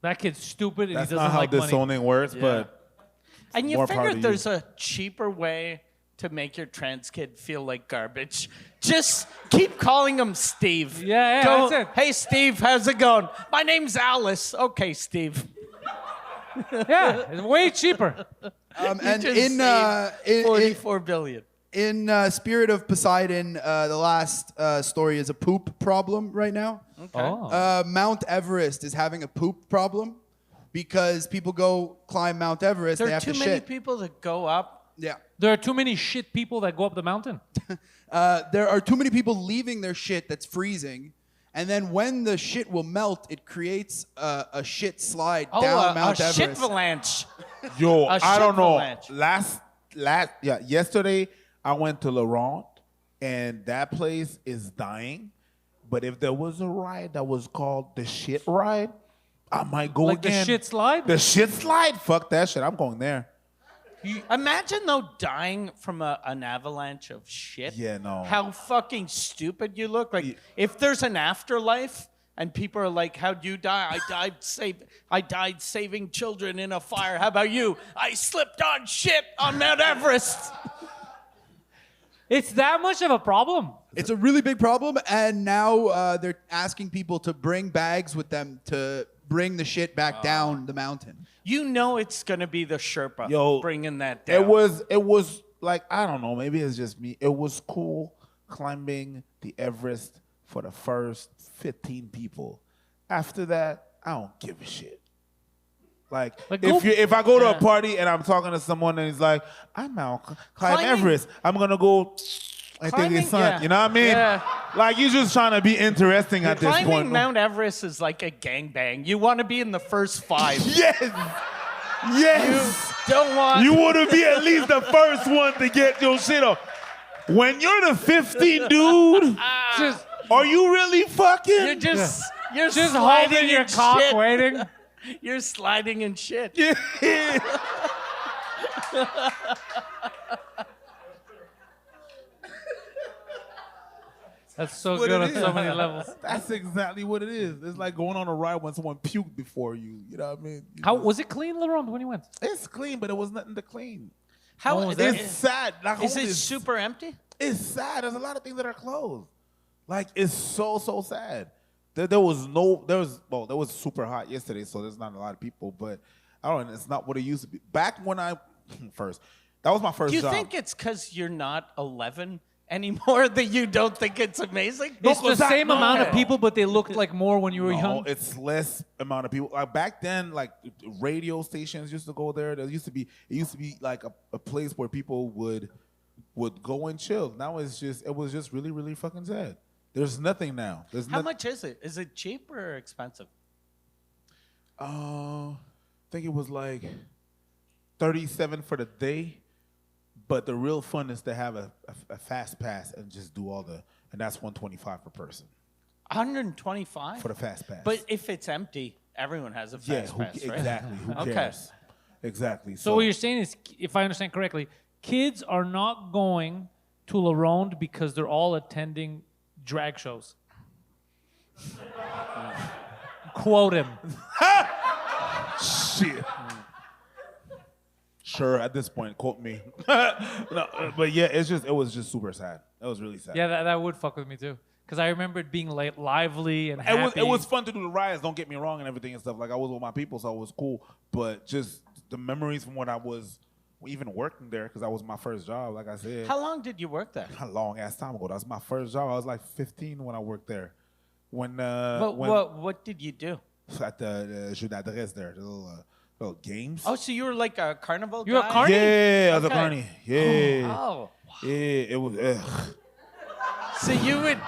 That kid's stupid and That's he doesn't not how like money. disowning works, but And you More power figure to you. there's a cheaper way to make your trans kid feel like garbage. Just keep calling him Steve. Yeah, Go, that's it. Hey, Steve, how's it going? My name's Alice. Okay, Steve. Yeah, it's way cheaper. And Just in saved $44 billion. spirit of Poseidon, the last story is a poop problem right now. Oh. Mount Everest is having a poop problem because people go climb Mount Everest. There they are have too to many shit. people that go up. Yeah. There are too many shit people that go up the mountain. There are too many people leaving their shit that's freezing. And then when the shit will melt, it creates a shit slide down Mount a Everest. shit avalanche. yo, A I don't know. shit Yesterday I went to Laurent, and that place is dying. But if there was a ride that was called the shit ride, I might go Like again. the shit slide? The shit slide? Fuck that shit. I'm going there. Imagine though dying from an avalanche of shit. Yeah, no. How fucking stupid you look. Like if there's an afterlife and people are like, "How'd you die?" I died saving children in a fire. How about you? I slipped on shit on Mount Everest. It's that much of a problem. It's a really big problem, and now they're asking people to bring bags with them to bring the shit back down the mountain. You know it's gonna be the Sherpa bringing that down. It was like, I don't know, maybe it's just me. It was cool climbing the Everest for the first 15 people. After that, I don't give a shit. Like if I go to a party and I'm talking to someone and he's like, I'm out climbing Everest, I'm gonna go. I think it's son. You know what I mean? Yeah. Like, you're just trying to be interesting at this point. Climbing Mount Everest is like a gangbang. You want to be in the first 5. Yes. Yes. You don't want. You want to be at least the first one to get your shit off. When you're the 15 dude, are you really fucking? You're just holding your cock, shit. waiting. You're sliding in shit. Yeah. That's so good on so many levels. That's exactly what it is. It's like going on a ride when someone puked before you. You know what I mean? How was it clean, Laurent, when you went? It's clean, but it was nothing to clean. How was is It's sad. Like, Is it super empty? It's sad. There's a lot of things that are closed. Like, it's so sad. There was super hot yesterday, so there's not a lot of people. But I don't know. It's not what it used to be. Back when that was my first Do you job. think it's because you're not 11 anymore that you don't think it's amazing? It's the same amount of people, but they looked like more when you were young. It's less amount of people. Like back then, like radio stations used to go there. It used to be like a place where people would go and chill. Now it was just really, really fucking sad. There's nothing now. How much is it? Is it cheap or expensive? I think it was like $37 for the day. But the real fun is to have a fast pass and just do and that's $125 per person. 125 for the fast pass. But if it's empty, everyone has a fast pass, right? Exactly. Who cares? Okay. Exactly. So what you're saying is, if I understand correctly, kids are not going to La Ronde because they're all attending drag shows. Quote him. Shit. Sure, at this point, quote me. No, but yeah, it was just super sad. It was really sad. Yeah, that would fuck with me too. Because I remember it being lively and happy. It was fun to do the rides, don't get me wrong, and everything and stuff. Like, I was with my people, so it was cool. But just the memories from when I was even working there, because that was my first job, like I said. How long did you work there? A long ass time ago. That was my first job. I was like 15 when I worked there. What did you do? At the jeu d'adresse there, the little games. Oh, so you were like a carnival guy? You were a carny? Yeah, I was a Okay. carny. Yeah. Oh. Yeah, it was. Ugh. So you would...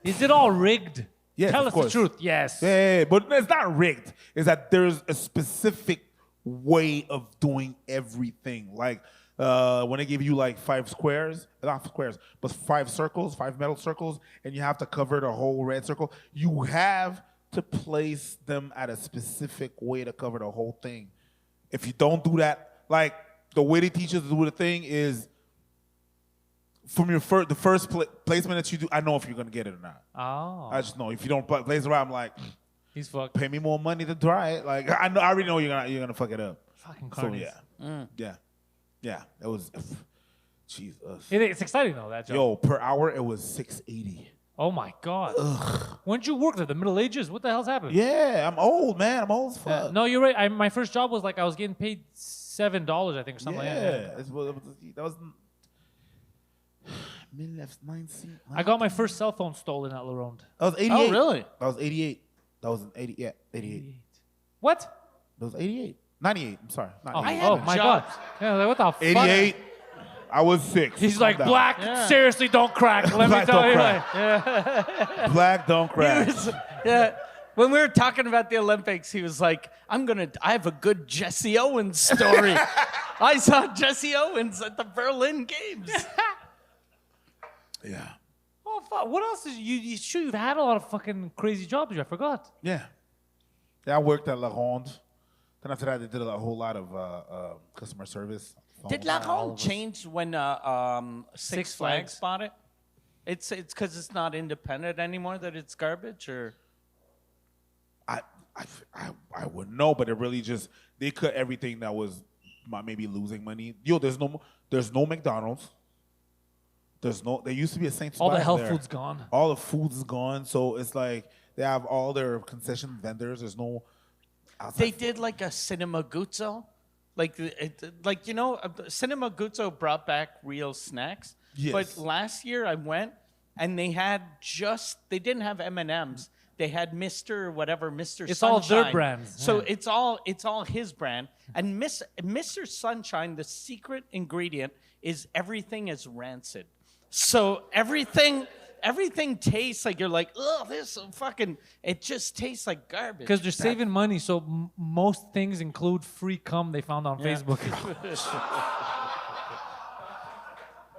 Is it all rigged? Yes, Tell of us course. the truth. Yes. Yeah, but it's not rigged. It's that there's a specific way of doing everything. Like when they give you like 5 squares, not squares, but 5 circles, 5 metal circles, and you have to cover the whole red circle. You have to place them at a specific way to cover the whole thing. If you don't do that, like the way they teach us to do the thing is from your the first placement that you do, I know if you're gonna get it or not. Oh. I just know if you don't place it right, I'm like, He's fucked. pay me more money to try it. Like I already know you're gonna fuck it up. Fucking So carnies. yeah. It was Jesus. It's exciting though, that job. Yo, per hour it was $6.80. Oh my God. When did you work there? The Middle Ages? What the hell's happened? Yeah, I'm old, man. I'm old as fuck. No, you're right. My first job was like I was getting paid $7, I think, or something like that. That was 1990. I got my first cell phone stolen at La Ronde. That was 88. Oh, really? That was 88. That was 80. Yeah, 88. What? That was 88. 98. I'm sorry. Oh, 98. had my jobs. God. Yeah, like, what the fuck? 88. I was 6. He's Calm like, down. black, seriously, don't crack. Let me Black tell don't you. crack. Like, Black don't crack. Yeah. When we were talking about the Olympics, he was like, I have a good Jesse Owens story. I saw Jesse Owens at the Berlin Games. Yeah. oh, fuck. What else is you? Sure, you've had a lot of fucking crazy jobs. I forgot. Yeah. Yeah, I worked at La Ronde. Then after that, they did a whole lot of customer service. Did La Ronde change when Six Flags bought it? It's because it's not independent anymore that it's garbage, or I wouldn't know, but it really just they cut everything that was maybe losing money. Yo, there's no McDonald's. There used to be a Saint. All the Spot health there. food's gone. All the food is gone, so it's like they have all their concession vendors. There's no. Outside they did like a Cinema Guzzo, Cinema Guzzo brought back real snacks. Yes. But last year I went and they didn't have M&Ms. They had Mr. whatever, Mr. It's Sunshine. all their brands. So Yeah. it's all his brand. And Mr. Sunshine, the secret ingredient is everything is rancid. So everything tastes like you're like, oh, this fucking. It just tastes like garbage. Because they're saving money, so most things include free cum they found on Facebook.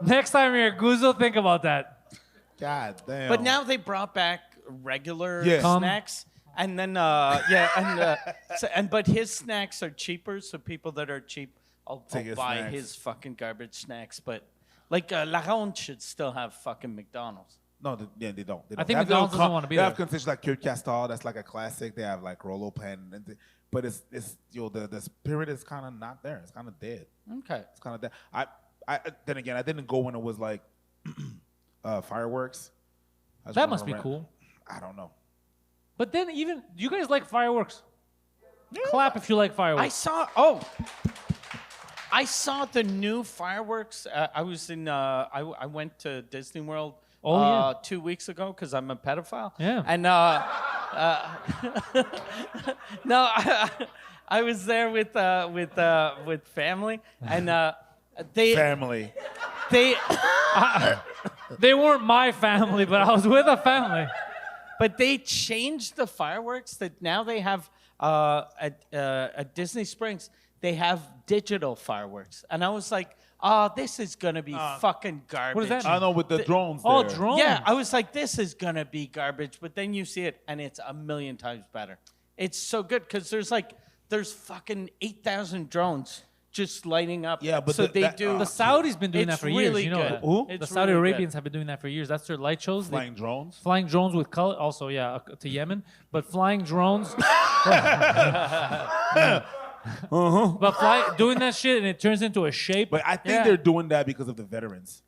Next time you're at Guzzo, think about that. God damn. But now they brought back regular Yeah. snacks, and then but his snacks are cheaper, so people that are cheap, I'll Take his buy snacks. his fucking garbage snacks. But like La Ronde should still have fucking McDonald's. No, they don't. They don't. I think They have McDonald's little doesn't wanna be They have there. concessions like Kurt Castor. That's like a classic. They have like Rolo Pen, but it's the spirit is kind of not there. It's kind of dead. Okay. It's kind of dead. I then again, I didn't go when it was like fireworks. I just That wanna must be rent- cool. I don't know. But then even, do you guys like fireworks? Clap if you like fireworks. I saw the new fireworks. I was in. I went to Disney World. Oh, yeah. 2 weeks ago because I'm a pedophile. Yeah. And no, I was there with family, and Family. they They weren't my family, but I was with a family. but they changed the fireworks. That now they have at Disney Springs they have digital fireworks, and I was like, oh, this is gonna be fucking garbage. What does that I mean? know with the drones. Oh, there. drones. Yeah, I was like, this is gonna be garbage, but then you see it, and it's a million times better. It's so good because there's fucking 8,000 drones just lighting up. Yeah, but so the- they that- do. The Saudis been doing that It's for years. really You know good. that. Who? The It's Saudi really Arabians good. have been doing that for years. That's their light shows. They- Flying drones. Flying drones with color. Also, yeah, to Yemen. But flying drones. But doing that shit and it turns into a shape But I think Yeah. they're doing that because of the veterans.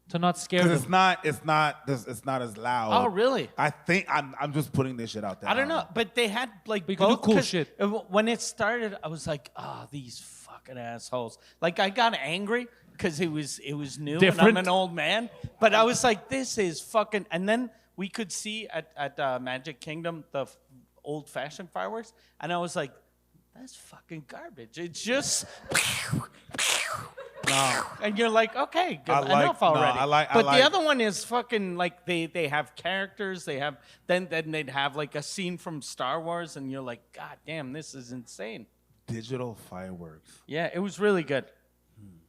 to not scare Because them. it's not as loud. Oh, really? I think I'm just putting this shit out there. I don't know, but they had like But you can do both cool 'cause shit. When it started, I was like, "Ah, these fucking assholes!" Like I got angry because it was new, and Different. I'm an old man. But I was like, "This is fucking." And then we could see at Magic Kingdom the old-fashioned fireworks, and I was like, "That's fucking garbage." It's just. And you're like, okay, good, I like- enough no, already. I like- But the other one is fucking like they have characters. They have then they'd have like a scene from Star Wars, and you're like, God damn, this is insane. Digital fireworks. Yeah, it was really good.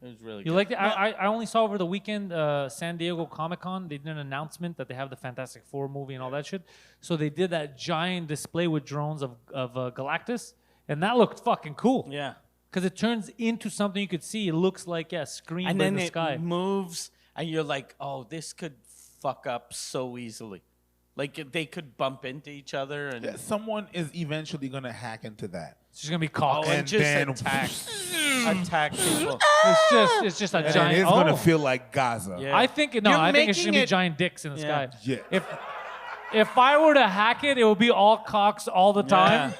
It was really You good. like it? I only saw over the weekend San Diego Comic-Con. They did an announcement that they have the Fantastic Four movie and all that shit. So they did that giant display with drones of Galactus, and that looked fucking cool. Yeah. Because it turns into something you could see. It looks like a screen And in then the it sky. moves, and you're like, oh, this could fuck up so easily. Like they could bump into each other, and Yeah, someone is eventually gonna hack into that. It's just gonna be cock. oh, and and just then- attack people. It's just a And giant. it's gonna feel like Gaza. Yeah. I think You're I think it's just making gonna be it- giant dicks in the Yeah. sky. Yeah. If I were to hack it, it would be all cocks all the time.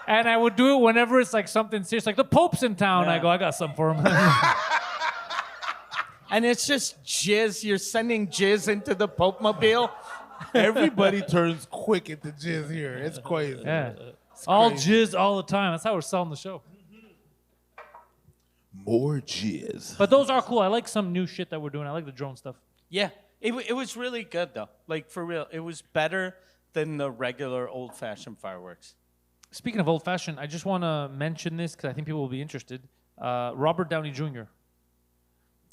And I would do it whenever it's like something serious, like the Pope's in town. Yeah. I go, I got something for him. And it's just jizz. You're sending jizz into the Pope Mobile. Everybody turns quick into jizz here. It's crazy. Yeah. All crazy. jizz all the time. That's how we're selling the show. More jizz. But those are cool. I like some new shit that we're doing. I like the drone stuff. Yeah, it was really good though. Like for real, it was better than the regular old-fashioned fireworks. Speaking of old fashioned, I just want to mention this because I think people will be interested. Robert Downey Jr.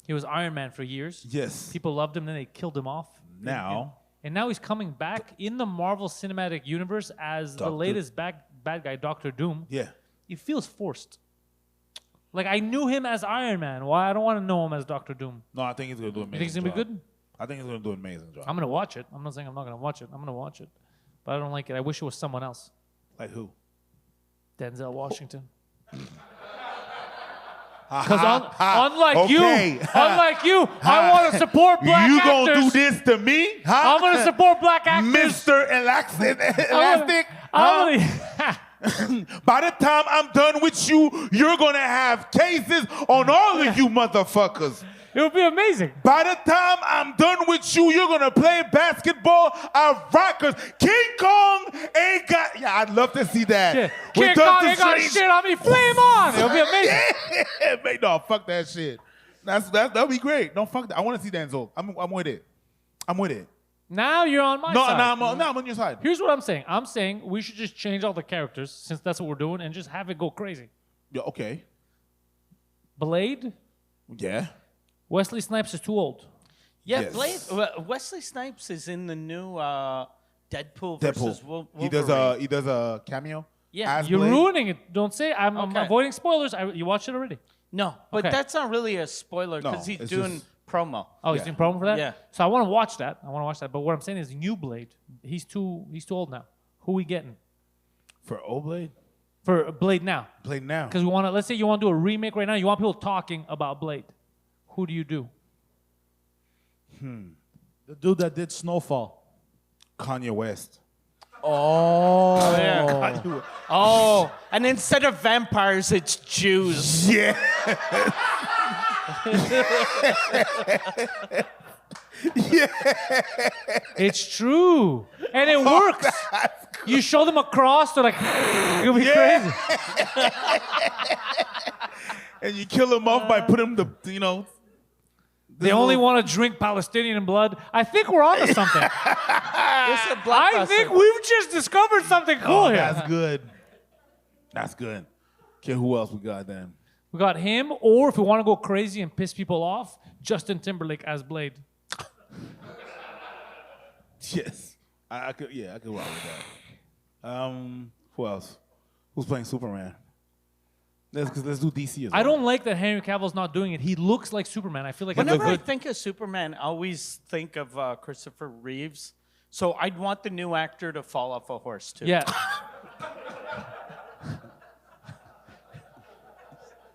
He was Iron Man for years. Yes. People loved him, then they killed him off. Now. And now he's coming back in the Marvel Cinematic Universe as the Doctor- latest bad guy, Doctor Doom. Yeah. It feels forced. Like I knew him as Iron Man. Why I don't want to know him as Doctor Doom. No, I think he's gonna do You amazing. think he's gonna be job. good? I think he's gonna do an amazing job. I'm gonna watch it. I'm not saying I'm not gonna watch it. I'm gonna watch it, but I don't like it. I wish it was someone else. Like who? Denzel Washington. Because unlike you, I want to support black you actors. gonna do this to me? Huh? I'm gonna support black actors. Mr. Elastic. I'm Huh? gonna- By the time I'm done with you, you're gonna have cases on all of you motherfuckers. It would be amazing. By the time I'm done with you, you're gonna play basketball at Rikers. King Kong ain't got. Yeah, I'd love to see that. Yeah. With King Kong Doctor ain't got Strange. shit on me. Flame on. It'll be amazing. Yeah, no, fuck that shit. That'll be great. No, fuck that. I want to see Denzel. I'm with it. I'm with it. Now you're on my side. No, I'm on your side. Here's what I'm saying. I'm saying we should just change all the characters, since that's what we're doing, and just have it go crazy. Yeah, okay. Blade, Yeah. Wesley Snipes is too old. Yeah, Yes. Blade. Wesley Snipes is in the new Deadpool versus Wolverine. He does a cameo. Yeah. as You're Blade. ruining it. Don't say. I'm Okay. avoiding spoilers. You watched it already. No, but Okay. that's not really a spoiler No, because he's it's doing just- promo. Oh, he's Yeah. doing promo for that. Yeah. So I want to watch that. But what I'm saying is, new Blade. He's too old now. Who we getting For old Blade. for Blade now? Blade now. Because we want to. Let's say you want to do a remake right now. You want people talking about Blade. Who do you do? The dude that did Snowfall. Kanye West. Oh, yeah. Oh, and instead of vampires, it's Jews. Yeah. It's true, and it works. You show them a cross, they're like, it'll be crazy. And you kill him off by putting the. They only want to drink Palestinian blood. I think we're onto something. It's a I blockbuster. think we've just discovered something cool here. That's good. That's good. Okay, who else we got then? We got him, or if we want to go crazy and piss people off, Justin Timberlake as Blade. Yes. I could rock with that. Who else? Who's playing Superman? Let's do DC as well. I don't like that Henry Cavill's not doing it. He looks like Superman. I feel like Whenever I it's good. think of Superman, I always think of Christopher Reeves. So I'd want the new actor to fall off a horse too. Yeah.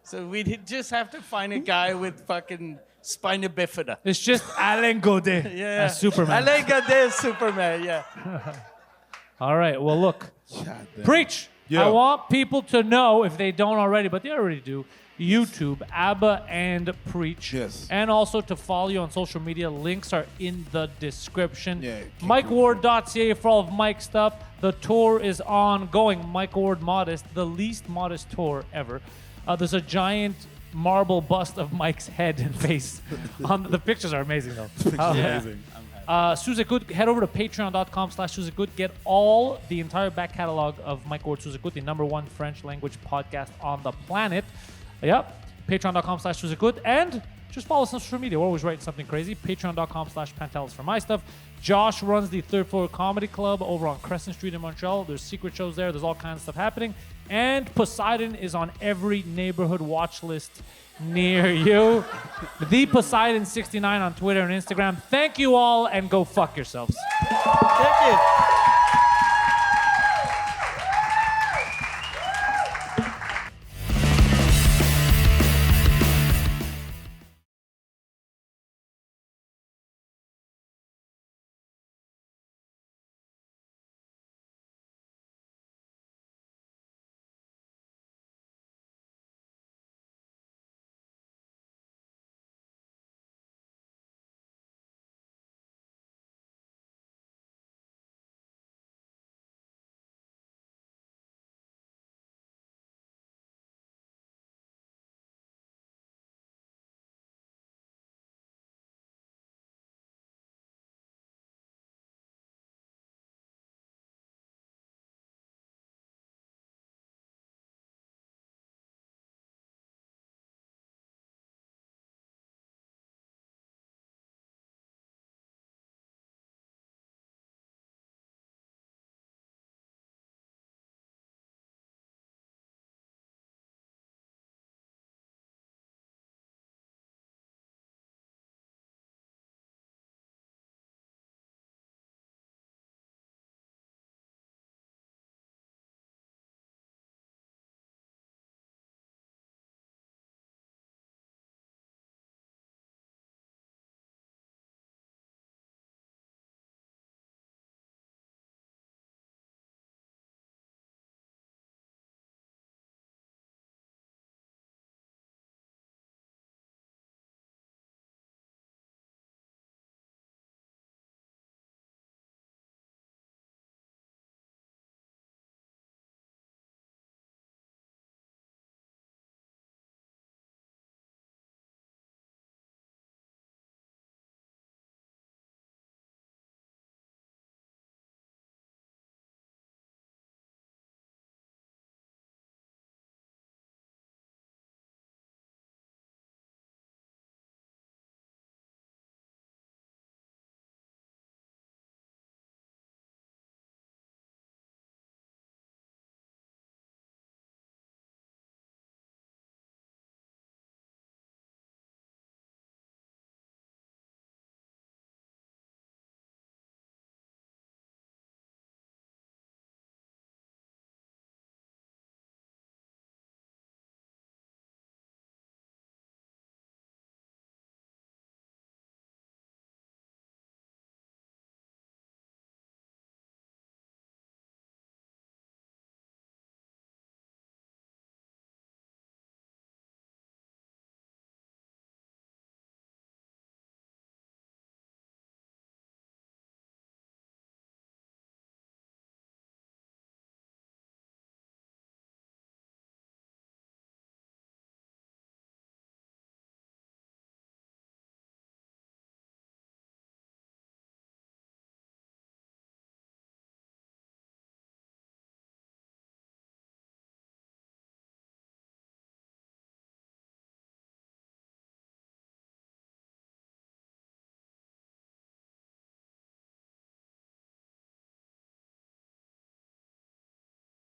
So we'd just have to find a guy with fucking spina bifida. It's just Alain Godet Yeah. as Superman. I like this Superman. Yeah. All right. Well, look. God damn. Preach. Yeah. I want people to know, if they don't already, but they already do, YouTube, ABBA and Preach. Yes. And also to follow you on social media. Links are in the description. Yeah, MikeWard.ca for all of Mike stuff. The tour is ongoing. Mike Ward Modest, the least modest tour ever. There's a giant marble bust of Mike's head and face. The pictures are amazing, though. Amazing. Suzekut, head over to patreon.com/Suzekut. Get all the entire back catalog of Mike Ward Suzekut, the #1 French language podcast on the planet. Yep. Patreon.com/Suzekut. And just follow us on social media. We're always writing something crazy. Patreon.com/Pantelis for my stuff. Josh runs the Third Floor Comedy Club over on Crescent Street in Montreal. There's secret shows there. There's all kinds of stuff happening. And Poseidon is on every neighborhood watch list near you. The Poseidon69 on Twitter and Instagram. Thank you all, and go fuck yourselves. Thank you.